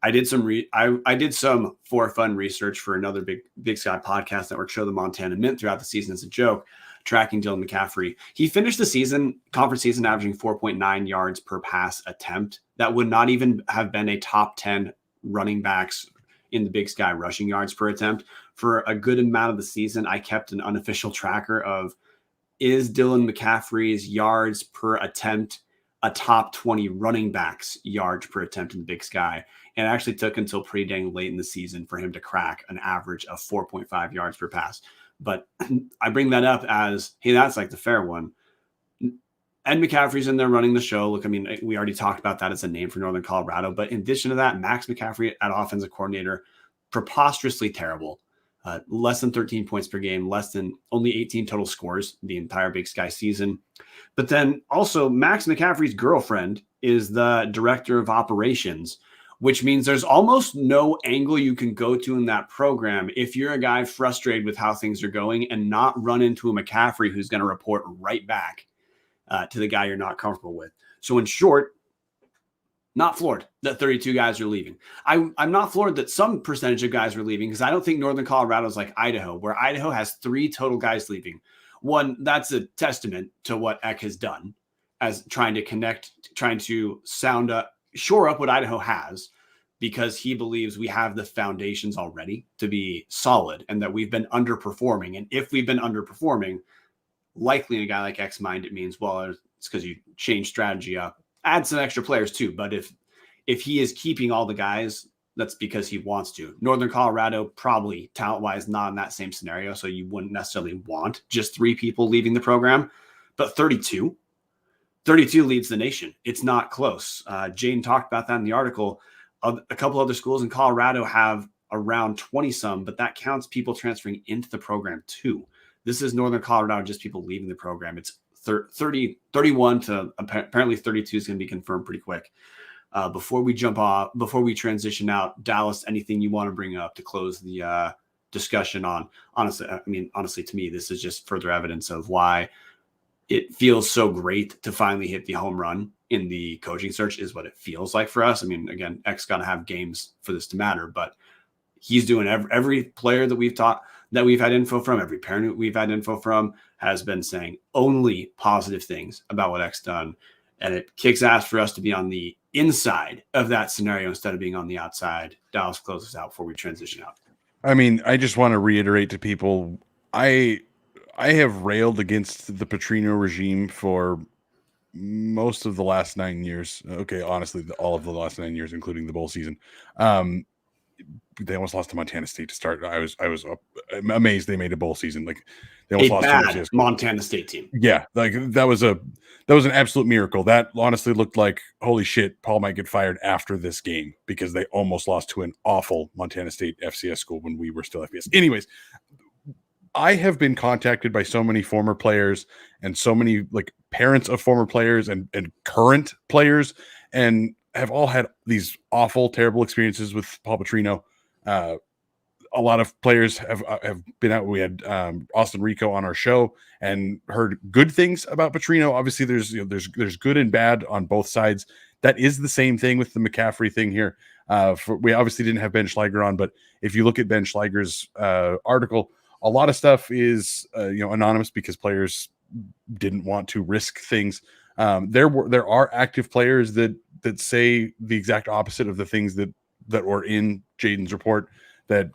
I did some for fun research for another Big Sky podcast network show, the Montana Mint, throughout the season as a joke, tracking Dylan McCaffrey. He finished the conference season, averaging 4.9 yards per pass attempt. That would not even have been a top 10 running backs in the Big Sky rushing yards per attempt. For a good amount of the season, I kept an unofficial tracker of, is Dylan McCaffrey's yards per attempt a top 20 running backs yards per attempt in the Big Sky? And it actually took until pretty dang late in the season for him to crack an average of 4.5 yards per pass. But I bring that up as, hey, that's like the fair one. Ed McCaffrey's in there running the show. Look, I mean, we already talked about that as a name for Northern Colorado. But in addition to that, Max McCaffrey at offensive coordinator, preposterously terrible. Less than 13 points per game, only 18 total scores the entire Big Sky season. But then also Max McCaffrey's girlfriend is the director of operations, which means there's almost no angle you can go to in that program if you're a guy frustrated with how things are going and not run into a McCaffrey who's going to report right back to the guy you're not comfortable with. So in short, Not floored that 32 guys are leaving. I'm not floored that some percentage of guys are leaving because I don't think Northern Colorado is like Idaho, where Idaho has 3 total guys leaving. One, that's a testament to what Eck has done as trying to shore up what Idaho has, because he believes we have the foundations already to be solid and that we've been underperforming. And if we've been underperforming, likely in a guy like Eck's mind, it means, well, it's because you change strategy up, add some extra players too. But if he is keeping all the guys, that's because he wants to. Northern Colorado, probably talent-wise, not in that same scenario. So you wouldn't necessarily want just 3 people leaving the program, but 32 leads the nation. It's not close. Jane talked about that in the article. A couple other schools in Colorado have around 20 some, but that counts people transferring into the program too. This is Northern Colorado, just people leaving the program. It's 31 to apparently 32 is going to be confirmed pretty quick. Before we transition out, Dallas, anything you want to bring up to close the discussion on? Honestly, to me, this is just further evidence of why it feels so great to finally hit the home run in the coaching search, is what it feels like for us. I mean, again, Eck's got to have games for this to matter, but he's doing every player that we've had info from, every parent we've had info from has been saying only positive things about what Eck's done. And it kicks ass for us to be on the inside of that scenario instead of being on the outside. Dallas, closes out before we transition out. I mean, I just want to reiterate to people, I have railed against the Petrino regime for most of the last 9 years. Okay, honestly, all of the last 9 years, including the bowl season. They almost lost to Montana State to start. I was amazed they made a bowl season. Like, they almost lost bad to Montana State team. Yeah, like that was an absolute miracle. That honestly looked like, holy shit, Paul might get fired after this game, because they almost lost to an awful Montana State FCS school when we were still FBS. Anyways, I have been contacted by so many former players and so many like parents of former players and current players, and have all had these awful, terrible experiences with Paul Petrino. A lot of players have been out. We had Austin Rico on our show and heard good things about Petrino. Obviously, there's good and bad on both sides. That is the same thing with the McCaffrey thing here. We obviously didn't have Ben Schleiger on, but if you look at Ben Schleiger's article, a lot of stuff is anonymous because players didn't want to risk things. There are active players that say the exact opposite of the things that were in Jadyn's report, that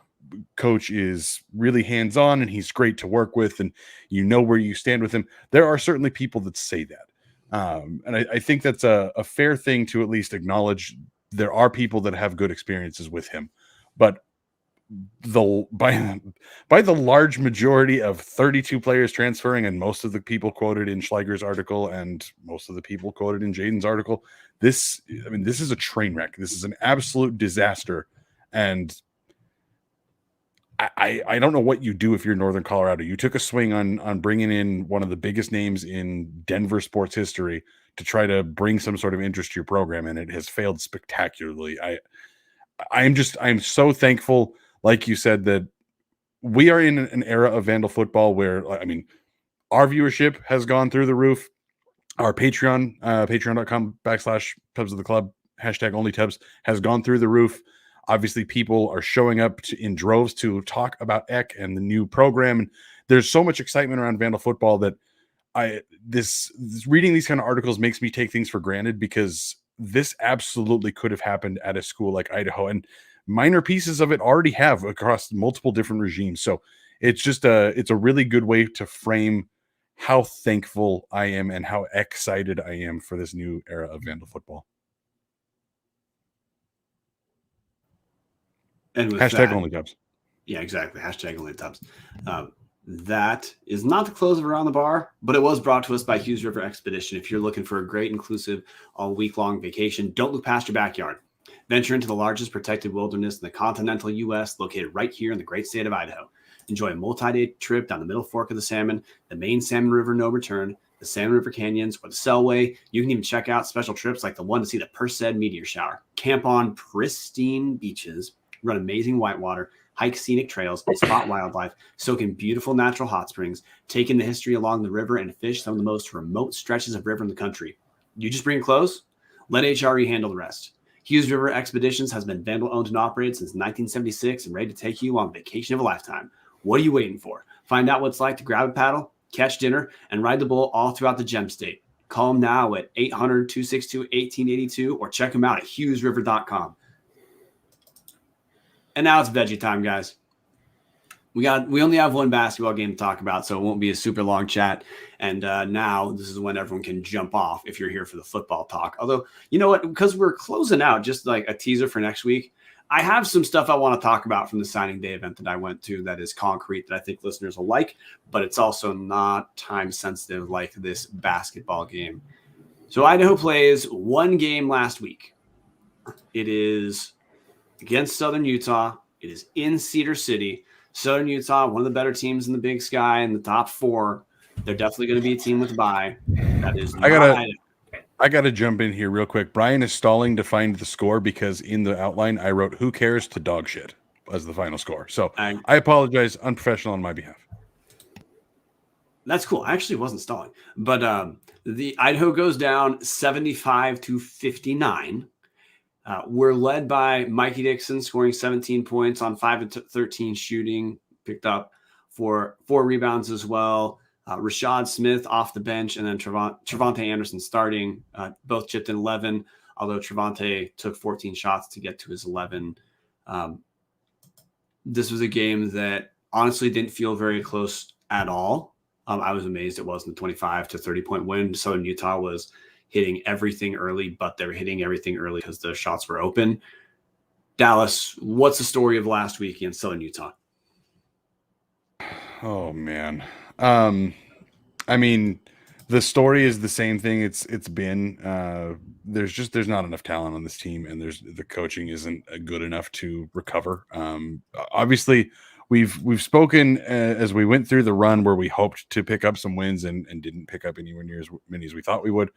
coach is really hands-on and he's great to work with and you know where you stand with him. There are certainly people that say that. And I think that's a fair thing to at least acknowledge. There are people that have good experiences with him, but by the large majority of 32 players transferring, and most of the people quoted in Schleiger's article and most of the people quoted in Jadyn's article, this is a train wreck. This is an absolute disaster. And I don't know what you do if you're Northern Colorado. You took a swing on bringing in one of the biggest names in Denver sports history to try to bring some sort of interest to your program, and it has failed spectacularly. I'm so thankful, like you said, that we are in an era of Vandal football where, our viewership has gone through the roof. Our Patreon, patreon.com/Tubs of the Club, #OnlyTubs, has gone through the roof. Obviously, people are showing up in droves to talk about Eck and the new program. And there's so much excitement around Vandal football that reading these kind of articles makes me take things for granted, because this absolutely could have happened at a school like Idaho, and minor pieces of it already have across multiple different regimes. So it's a really good way to frame how thankful I am and how excited I am for this new era of Vandal football. And with #OnlyTubs. Yeah, exactly. #OnlyTubs. That is not the close of Around the Bar, but it was brought to us by Hughes River Expedition. If you're looking for a great, inclusive, all-week-long vacation, don't look past your backyard. Venture into the largest protected wilderness in the continental U.S., located right here in the great state of Idaho. Enjoy a multi-day trip down the Middle Fork of the Salmon, the main Salmon River No Return, the Salmon River Canyons, or the Selway. You can even check out special trips like the one to see the Perseid meteor shower. Camp on pristine beaches, run amazing whitewater, hike scenic trails, spot wildlife, soak in beautiful natural hot springs, take in the history along the river, and fish some of the most remote stretches of river in the country. You just bring clothes, Let HRE handle the rest. Hughes River Expeditions has been vandal owned and operated since 1976 and ready to take you on the vacation of a lifetime. What are you waiting for? Find out what it's like to grab a paddle, catch dinner, and ride the bull all throughout the Gem State. Call them now at 800-262-1882 or check them out at hughesriver.com. And now it's veggie time, guys. We only have one basketball game to talk about, so it won't be a super long chat. And now this is when everyone can jump off if you're here for the football talk. Although, you know what? Because we're closing out, just like a teaser for next week, I have some stuff I want to talk about from the signing day event that I went to that is concrete that I think listeners will like, but it's also not time sensitive like this basketball game. So Idaho plays one game last week. It is against Southern Utah. It is in Cedar City. Southern Utah, one of the better teams in the Big Sky in the top 4. They're definitely going to be a team with a bye. That is I gotta jump in here real quick. Brian is stalling to find the score because in the outline I wrote "Who cares" to dog shit as the final score. So I apologize, unprofessional on my behalf. That's cool. I actually wasn't stalling, but the Idaho goes down 75-59. We're led by Mikey Dixon scoring 17 points on 5 of 13 shooting, picked up for 4 rebounds as well. Rashad Smith off the bench, and then Trevante Anderson starting. Both chipped in 11, although Trevante took 14 shots to get to his 11. This was a game that honestly didn't feel very close at all. I was amazed it wasn't a 25 to 30 point win. Southern Utah was hitting everything early, but they were hitting everything early because the shots were open. Dallas, what's the story of last week against Southern Utah? Oh man. I mean, the story is the same thing it's been. There's not enough talent on this team, and the coaching isn't good enough to recover. Obviously, we've spoken as we went through the run where we hoped to pick up some wins and didn't pick up anywhere near as many as we thought we would.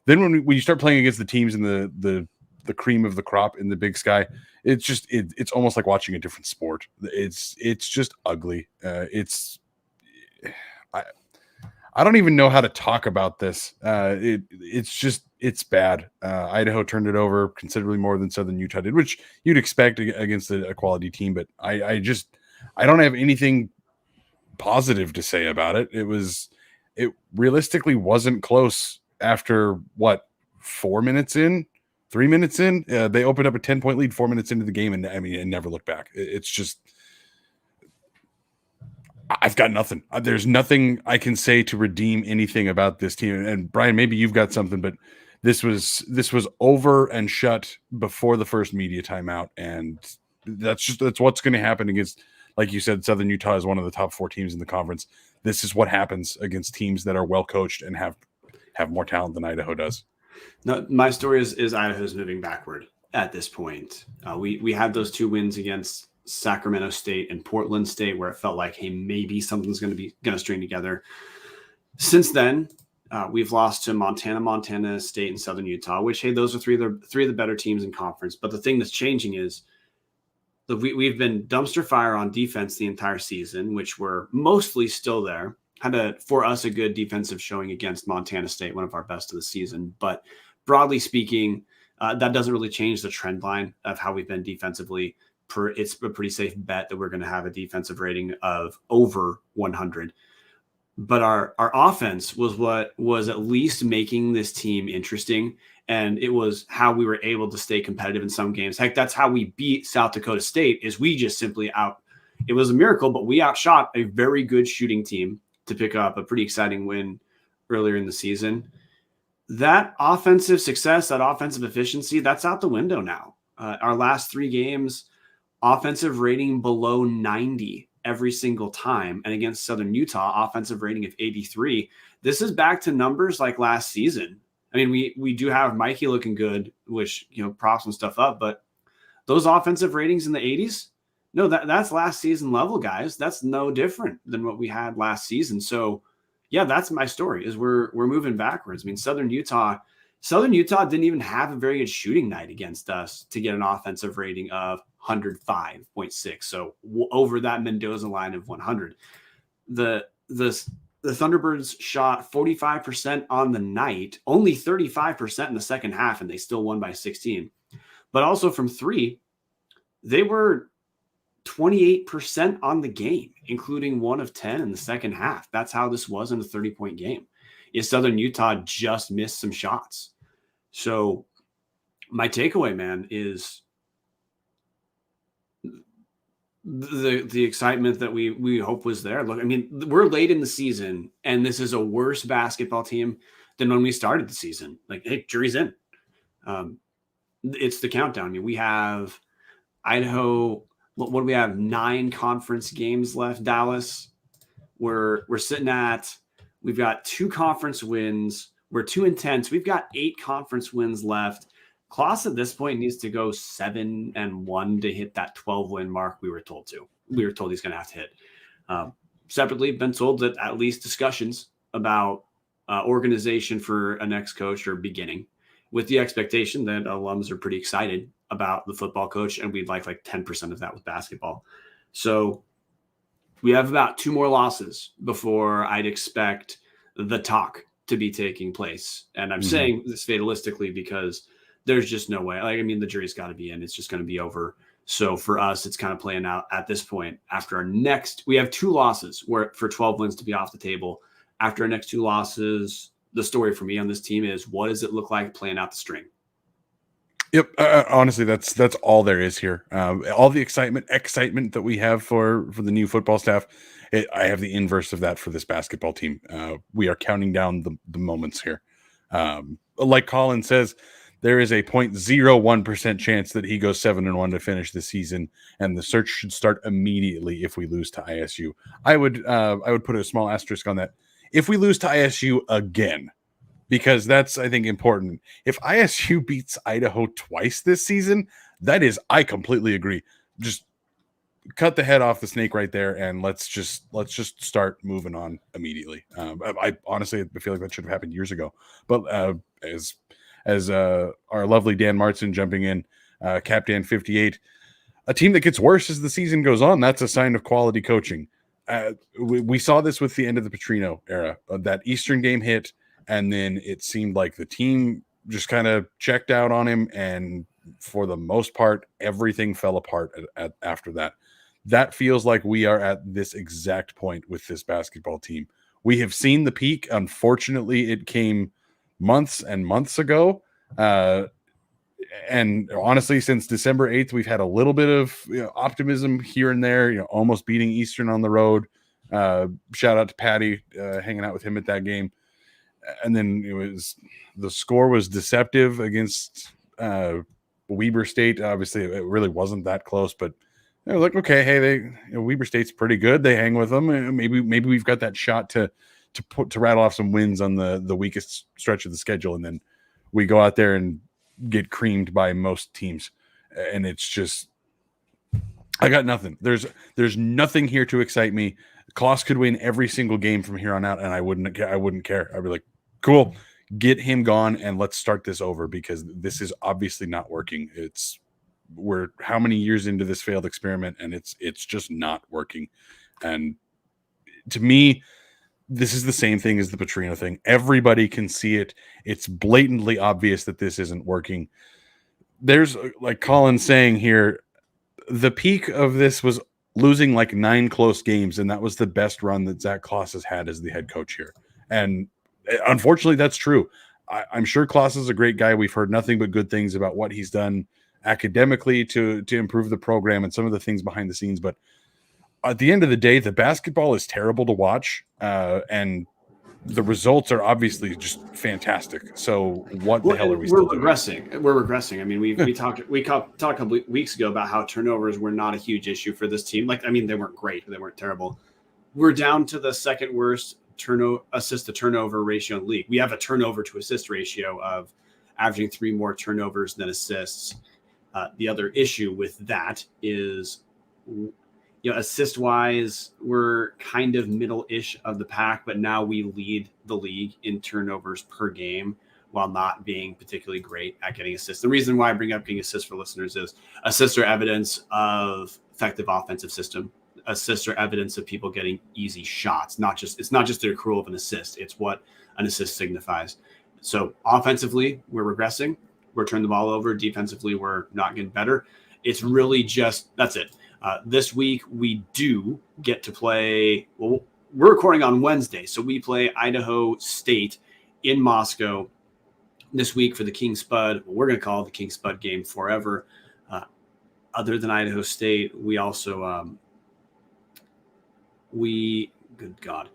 Then when you start playing against the teams in the cream of the crop in the Big Sky, it's almost like watching a different sport. It's just ugly. I don't even know how to talk about this. It's bad. Idaho turned it over considerably more than Southern Utah did, which you'd expect against a quality team. But I don't have anything positive to say about it. It realistically wasn't close after 3 minutes in. They opened up a 10-point lead 4 minutes into the game, and it never looked back. It's just. I've got nothing. There's nothing I can say to redeem anything about this team. And Brian, maybe you've got something, but this was over and shut before the first media timeout. And that's what's going to happen against, like you said, Southern Utah is one of the top 4 teams in the conference. This is what happens against teams that are well coached and have more talent than Idaho does. No, my story is Idaho's moving backward at this point. We had those 2 wins against Sacramento State and Portland State where it felt like, hey, maybe something's going to string together. Since then, we've lost to Montana State, and Southern Utah, which, hey, those are three of the better teams in conference. But the thing that's changing is that we've been dumpster fire on defense the entire season, which we're mostly still there. Had for us a good defensive showing against Montana State, one of our best of the season. But broadly speaking, that doesn't really change the trend line of how we've been defensively. It's a pretty safe bet that we're going to have a defensive rating of over 100. But our offense was what was at least making this team interesting. And it was how we were able to stay competitive in some games. Heck, that's how we beat South Dakota State, is we just simply it was a miracle, but we outshot a very good shooting team to pick up a pretty exciting win earlier in the season. That offensive success, that offensive efficiency, that's out the window now. Our last 3 games, offensive rating below 90 every single time. And against Southern Utah, offensive rating of 83. This is back to numbers like last season. I mean, we do have Mikey looking good, which, props and stuff up, but those offensive ratings in the 80s, no, that's last season level, guys. That's no different than what we had last season. So yeah, that's my story, is we're moving backwards. I mean, Southern Utah didn't even have a very good shooting night against us to get an offensive rating of 105.6. So over that Mendoza line of 100. The the Thunderbirds shot 45% on the night, only 35% in the second half, and they still won by 16. But also from three, they were 28% on the game, including 1 of 10 in the second half. That's how this was in a 30-point game. Southern Utah just missed some shots. So my takeaway, man, is the excitement that we hope was there. Look, I mean, we're late in the season, and this is a worse basketball team than when we started the season. Like, hey, jury's in. It's the countdown. I mean, we have Idaho. What do we have? 9 conference games left. Dallas. We're sitting at. We've got 2 conference wins. We're 2-10. So we've got 8 conference wins left. Klaus at this point needs to go 7-1 to hit that 12-win mark we were told to. We were told he's going to have to hit. Separately, been told that at least discussions about organization for a next coach are beginning, with the expectation that alums are pretty excited about the football coach, and we'd like 10% of that with basketball. So we have about 2 more losses before I'd expect the talk to be taking place. And I'm saying this fatalistically because there's just no way. Like, I mean, the jury's got to be in. It's just going to be over. So for us, it's kind of playing out at this point. After our next, we have 2 losses for 12 wins to be off the table. After our next 2 losses, the story for me on this team is, what does it look like playing out the string? Yep. Honestly, that's all there is here. All the excitement that we have for the new football staff, I have the inverse of that for this basketball team. We are counting down the moments here. Like Colin says, there is a 0.01% chance that he goes 7-1 to finish the season, and the search should start immediately if we lose to ISU. I would put a small asterisk on that. If we lose to ISU again, because that's, I think, important. If ISU beats Idaho twice this season, I completely agree. Just cut the head off the snake right there, and let's just start moving on immediately. I honestly feel like that should have happened years ago. But as our lovely Dan Martson jumping in, Captain 58, a team that gets worse as the season goes on, that's a sign of quality coaching. We saw this with the end of the Petrino era. That Eastern game hit, and then it seemed like the team just kind of checked out on him, and for the most part, everything fell apart after that. That feels like we are at this exact point with this basketball team. We have seen the peak. Unfortunately, it came months and months ago. And honestly, since December 8th, we've had a little bit of optimism here and there, almost beating Eastern on the road. Shout out to Patty, hanging out with him at that game. And then the score was deceptive against Weber State. Obviously, it really wasn't that close, but they're like, okay, hey, Weber State's pretty good. They hang with them. Maybe we've got that shot to rattle off some wins on the weakest stretch of the schedule, and then we go out there and get creamed by most teams. And it's just, I got nothing. There's nothing here to excite me. Klaus could win every single game from here on out, and I wouldn't care. I'd be like, cool, get him gone, and let's start this over, because this is obviously not working. We're how many years into this failed experiment, and it's just not working. And to me, this is the same thing as the Petrino thing. Everybody can see it. It's blatantly obvious that this isn't working. There's, like Colin saying here, the peak of this was losing 9 close games, and that was the best run that Zach Klaus has had as the head coach here. And unfortunately, that's true. I'm sure Klaus is a great guy. We've heard nothing but good things about what he's done academically to improve the program and some of the things behind the scenes. But at the end of the day, the basketball is terrible to watch, and the results are obviously just fantastic. So what the hell are we still doing? We're regressing. I mean, we talked a couple weeks ago about how turnovers were not a huge issue for this team. They weren't great, but they weren't terrible. We're down to the second worst assist to turnover ratio in the league. We have a turnover to assist ratio of averaging 3 more turnovers than assists. The other issue with that is, assist wise, we're kind of middle-ish of the pack, but now we lead the league in turnovers per game while not being particularly great at getting assists. The reason why I bring up getting assists for listeners is assists are evidence of effective offensive system. assists are evidence of people getting easy shots. It's not just the accrual of an assist. It's what an assist signifies. So offensively, we're regressing. We're turning the ball over. Defensively, we're not getting better. It's really just that's it. This week we do get to play. Well, we're recording on Wednesday, so we play Idaho State in Moscow this week for the King Spud. We're going to call it the King Spud game forever. Other than Idaho State, we also good God.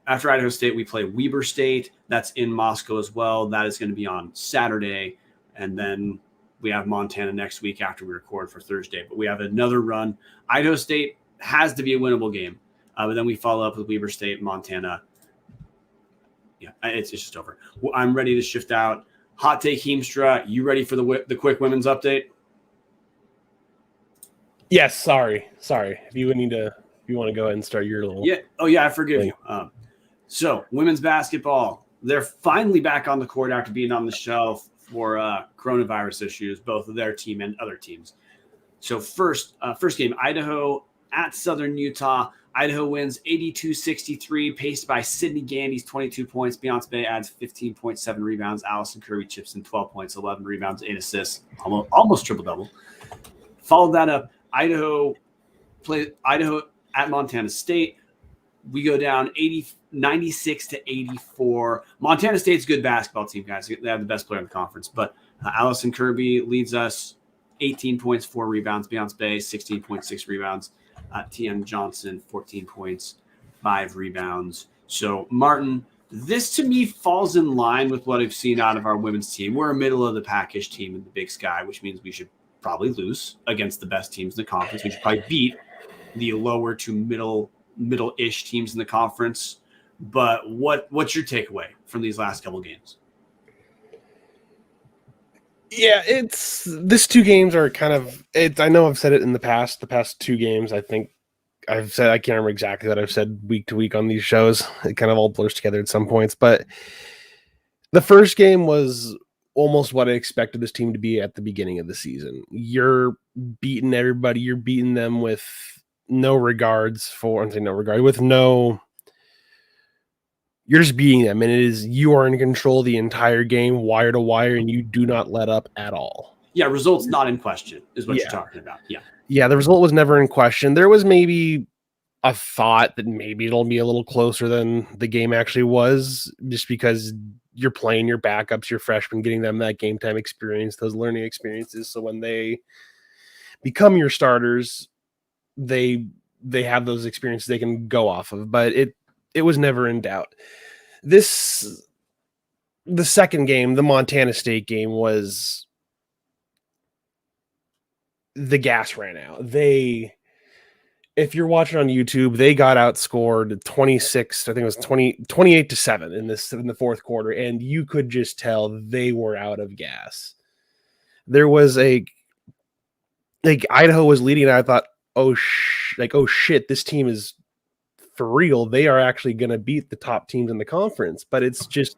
After Idaho State, we play Weber State. That's in Moscow as well. That is going to be on Saturday. And then we have Montana next week after we record for Thursday. But we have another run. Idaho State has to be a winnable game. But then we follow up with Weber State, Montana. Yeah, it's just over. Well, I'm ready to shift out. Hot take Heemstra. You ready for the quick women's update? Yes, sorry. If you want to go ahead and start your little. Yeah. Oh yeah, I forgive you. So women's basketball, they're finally back on the court after being on the shelf for coronavirus issues, both of their team and other teams. So first game, Idaho at Southern Utah. Idaho wins 82-63, paced by Sydney Gandy's 22 points. Beyonce adds 15.7 rebounds. Allison Kirby chips in 12 points, 11 rebounds, 8 assists, almost triple-double. Followed that up, Idaho at Montana State. We go down 96-84. Montana State's a good basketball team, guys. They have the best player in the conference. But Allison Kirby leads us 18 points, 4 rebounds. Beyonce 16.6 rebounds. TM Johnson, 14 points, 5 rebounds. So, Martin, this to me falls in line with what I've seen out of our women's team. We're a middle-of-the-pack-ish team in the Big Sky, which means we should probably lose against the best teams in the conference. We should probably beat the lower to middle-ish teams in the conference. But what's your takeaway from these last couple games? Yeah, these two games are kind of I know I've said it in the past 2 games. I think I've said, I can't remember exactly what I've said week to week on these shows. It kind of all blurs together at some points. But the first game was almost what I expected this team to be at the beginning of the season. You're beating everybody. You're beating them with no regards for, I'm saying no regard, with no, you're just beating them. And you are in control the entire game, wire to wire, and you do not let up at all. Yeah, results not in question is what you're talking about. Yeah. Yeah, the result was never in question. There was maybe a thought that maybe it'll be a little closer than the game actually was, just because you're playing your backups, your freshmen, getting them that game time experience, those learning experiences. So when they become your starters, they have those experiences they can go off of. But it was never in doubt. The second game, the Montana State game, was the gas ran out. If you're watching on YouTube, they got outscored 26, I think it was 28-7 in the fourth quarter, and you could just tell they were out of gas. There was Idaho was leading, and I thought, oh shit, this team is for real. They are actually going to beat the top teams in the conference, but it's just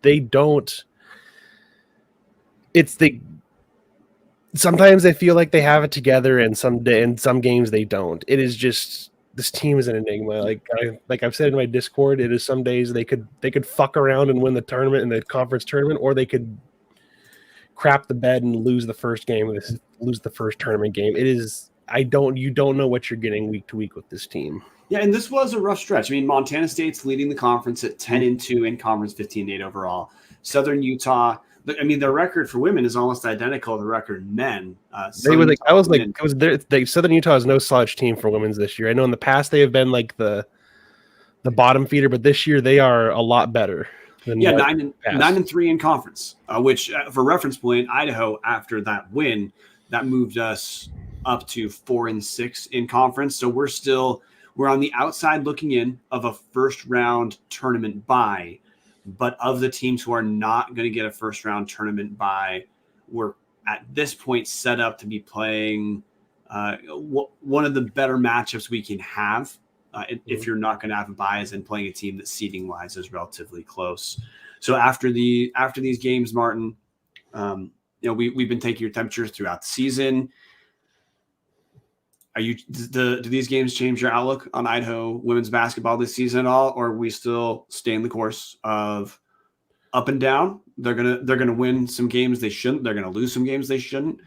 sometimes they feel like they have it together, and some games they don't. It is just, this team is an enigma. Like I've said in my Discord, it is some days they could fuck around and win the tournament in the conference tournament, or they could crap the bed and lose the first game, lose the first tournament game. It is, you don't know what you're getting week to week with this team. Yeah, and this was a rough stretch. I mean, Montana State's leading the conference at 10-2 in conference, 15-8 overall. Southern Utah, I mean, their record for women is almost identical to the record in men. Southern Utah is no slouch team for women's this year. I know in the past they have been like the bottom feeder, but this year they are a lot better. 9-3 in conference, which for reference point, Idaho, after that win, that moved us up to 4-6 in conference. So we're on the outside looking in of a first round tournament bye. But of the teams who are not going to get a first round tournament bye, we're at this point set up to be playing one of the better matchups we can have. If you're not going to have a bye, as in playing a team that seeding wise is relatively close. So after these games, Martin, we've been taking your temperature throughout the season. do these games change your outlook on Idaho women's basketball this season at all, or are we still staying the course of up and down? They're gonna win some games they shouldn't. They're gonna lose some games they shouldn't.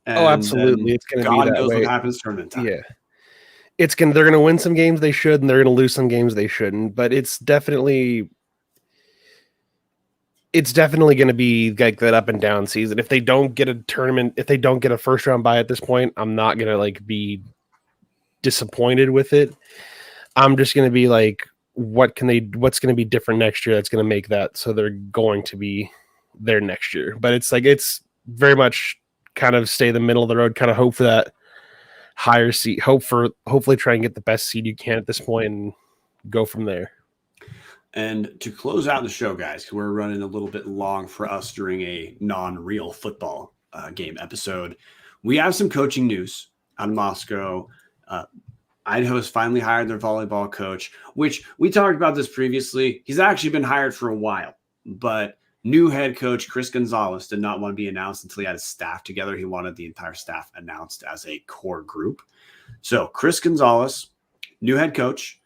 And absolutely, it's gonna be God that knows way. what happens tournament time. Yeah, they're gonna win some games they should, and they're gonna lose some games they shouldn't. But it's definitely going to be like that up and down season. If they don't get a tournament, if they don't get a first round bye at this point, I'm not going to like be disappointed with it. I'm just going to be like, what's going to be different next year that's going to make that so they're going to be there next year. But it's like, it's very much kind of stay the middle of the road, kind of hope for that higher seed, hopefully try and get the best seed you can at this point and go from there. And to close out the show, guys, we're running a little bit long for us during a non-real football game episode. We have some coaching news out of Moscow. Idaho has finally hired their volleyball coach, which we talked about this previously. He's actually been hired for a while, but new head coach Chris Gonzalez did not want to be announced until he had his staff together. He wanted the entire staff announced as a core group. So Chris Gonzalez, new head coach.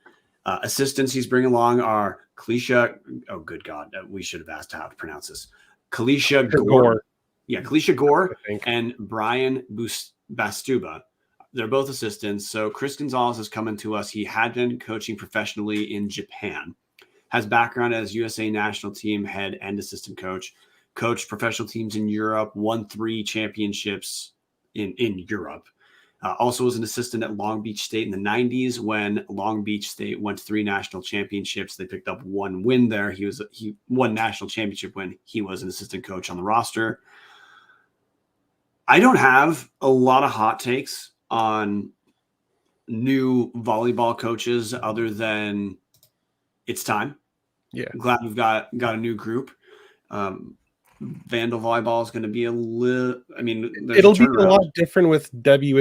Assistants he's bringing along are Kalisha. Oh, good God. We should have asked how to pronounce this. Kalisha Gore. Yeah, Kalisha Gore and Brian Bastuba. They're both assistants. So Chris Gonzalez is coming to us. He had been coaching professionally in Japan, has background as USA national team head and assistant coach, coached professional teams in Europe, won 3 championships in Europe. Also was an assistant at Long Beach State in the 90s when Long Beach State went to 3 national championships. They picked up 1 win there. He won national championship when he was an assistant coach on the roster. I don't have a lot of hot takes on new volleyball coaches other than it's time. Yeah. I'm glad we've got a new group. Vandal volleyball is going to be a little, I mean, it'll be a lot different with Debbie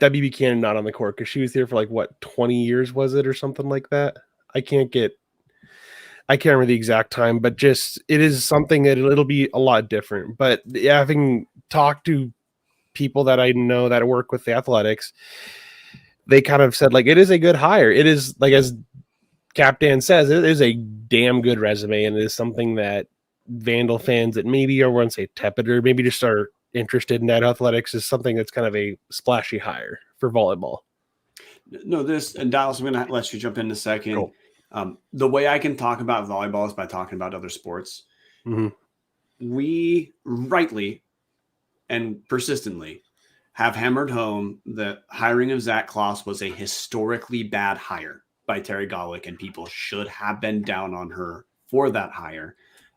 Buchanan not on the court because she was here for like what 20 years was it or something like that. I can't remember the exact time, but just it is something that it'll be a lot different. But having talked to people that I know that work with the athletics, they kind of said like it is a good hire. It is like as Cap Dan says, it is a damn good resume, and it is something that Vandal fans that maybe I wouldn't say tepid or maybe just are interested in that athletics is something that's kind of a splashy hire for volleyball. No, and Dallas, I'm going to let you jump in a second. Cool. The way I can talk about volleyball is by talking about other sports. Mm-hmm. We rightly and persistently have hammered home that hiring of Zach Kloss was a historically bad hire by Terry Golick, and people should have been down on her for that hire.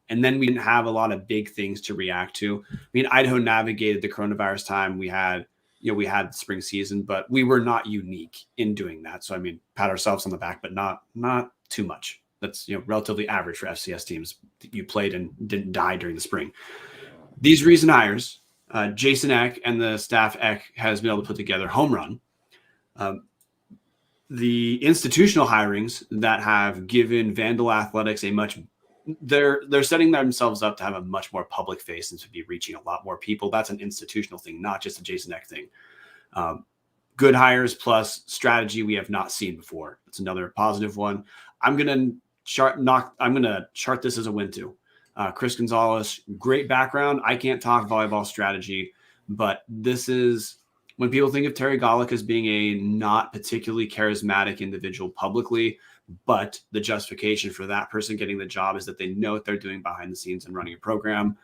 And then we didn't have a lot of big things to react to. I mean, Idaho navigated the coronavirus time. We had spring season, but we were not unique in doing that. So, I mean, pat ourselves on the back, but not too much. That's, relatively average for FCS teams. You played and didn't die during the spring. These recent hires, Jason Eck and the staff Eck has been able to put together home run. The institutional hirings that have given Vandal Athletics they're setting themselves up to have a much more public face and to be reaching a lot more people. That's an institutional thing, not just a Jason Eck thing. Good hires plus strategy we have not seen before. That's another positive one. I'm gonna chart this as a win too. Chris Gonzalez, great background. I can't talk volleyball strategy, but this is when people think of Terry Golick as being a not particularly charismatic individual publicly, but the justification for that person getting the job is that they know what they're doing behind the scenes and running a program.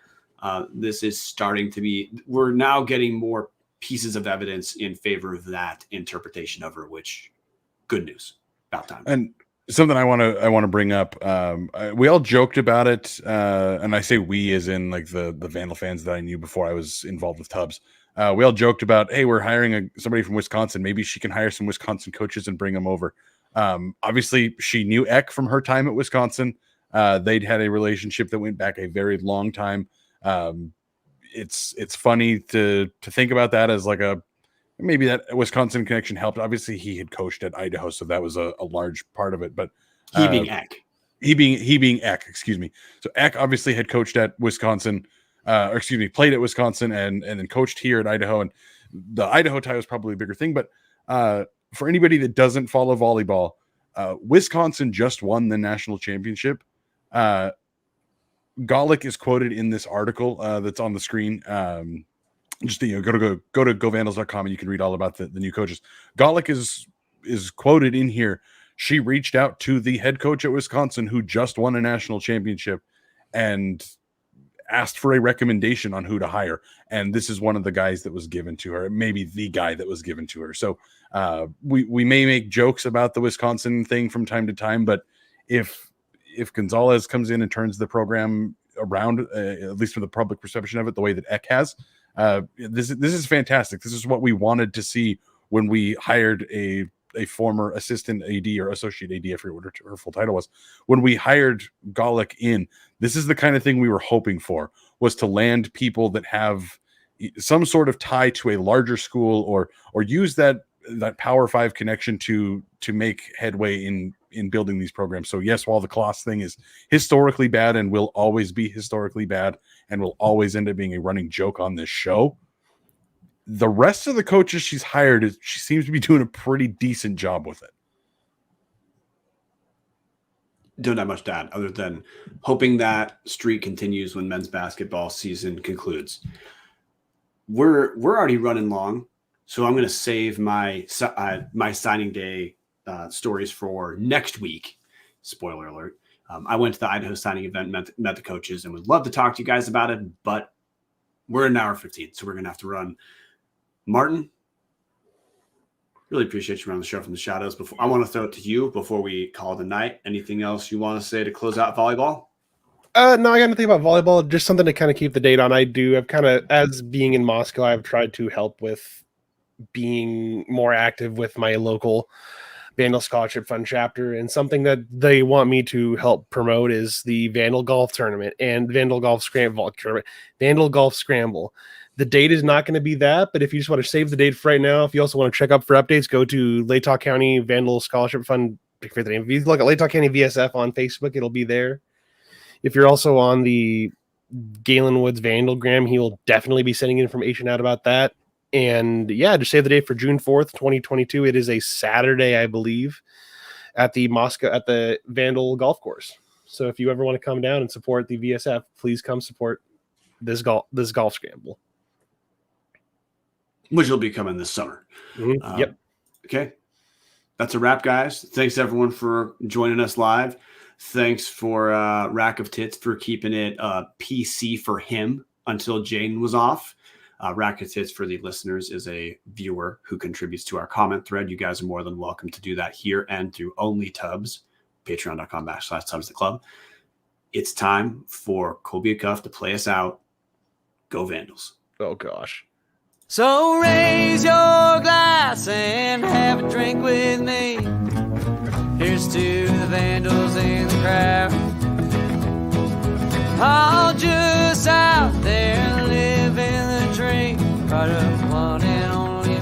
This is starting to be, we're now getting more pieces of evidence in favor of that interpretation of her, which good news, about time. And something I want to bring up. We all joked about it. And I say we as in like the Vandal fans that I knew before I was involved with Tubbs. We all joked about, hey, we're hiring somebody from Wisconsin. Maybe she can hire some Wisconsin coaches and bring them over. Obviously she knew Eck from her time at Wisconsin. They'd had a relationship that went back a very long time. It's funny to think about that as like maybe that Wisconsin connection helped. Obviously he had coached at Idaho, so that was a large part of it, but he being Eck, excuse me. So Eck obviously had coached at Wisconsin, played at Wisconsin and then coached here at Idaho. And the Idaho tie was probably a bigger thing. But for anybody that doesn't follow volleyball, Wisconsin just won the national championship. Golick is quoted in this article that's on the screen. Just go to govandals.com and you can read all about the new coaches. Golick is quoted in here. She reached out to the head coach at Wisconsin who just won a national championship and asked for a recommendation on who to hire. And this is one of the guys that was given to her, maybe the guy that was given to her. So we may make jokes about the Wisconsin thing from time to time, but if Gonzalez comes in and turns the program around, at least for the public perception of it, the way that Eck has, this is fantastic. This is what we wanted to see when we hired a former assistant AD or associate AD, I forget what her full title was. When we hired Golick in, this is the kind of thing we were hoping for, was to land people that have some sort of tie to a larger school or use that Power 5 connection to make headway in building these programs. So yes, while the Kloss thing is historically bad and will always be historically bad and will always end up being a running joke on this show, the rest of the coaches she's hired, she seems to be doing a pretty decent job with it. Don't have much to add other than hoping that streak continues when men's basketball season concludes. We're already running long, so I'm going to save my signing day stories for next week. Spoiler alert. I went to the Idaho signing event, met the coaches, and would love to talk to you guys about it, but we're an hour 15, so we're going to have to run. Martin, really appreciate you running the show from the shadows. I want to throw it to you before we call it a night. Anything else you want to say to close out volleyball? No, I got nothing about volleyball. Just something to kind of keep the date on. I've kind of, as being in Moscow, I've tried to help with being more active with my local Vandal Scholarship Fund chapter, and something that they want me to help promote is the Vandal Golf Tournament and Vandal Golf Scramble. The date is not going to be that, but if you just want to save the date for right now, if you also want to check up for updates, go to Latah County Vandal Scholarship Fund. If you look at Latah County VSF on Facebook, it'll be there. If you're also on the Gaylen Woods Vandalgram, he will definitely be sending information out about that. And yeah, just save the date for June 4th, 2022. It is a Saturday, I believe, at the Vandal Golf Course. So if you ever want to come down and support the VSF, please come support this golf scramble, which will be coming this summer. Mm-hmm. Yep. Okay. That's a wrap, guys. Thanks everyone for joining us live. Thanks for Rack of Tits for keeping it PC for him until Jadyn was off. Rack of Tits for the listeners is a viewer who contributes to our comment thread. You guys are more than welcome to do that here and through Only Tubs, patreon.com/Tubs the Club. It's time for Colby Cuff to play us out. Go Vandals. Oh gosh. So raise your glass and have a drink with me. Here's to the Vandals in the crowd, all just out there living the dream, right up one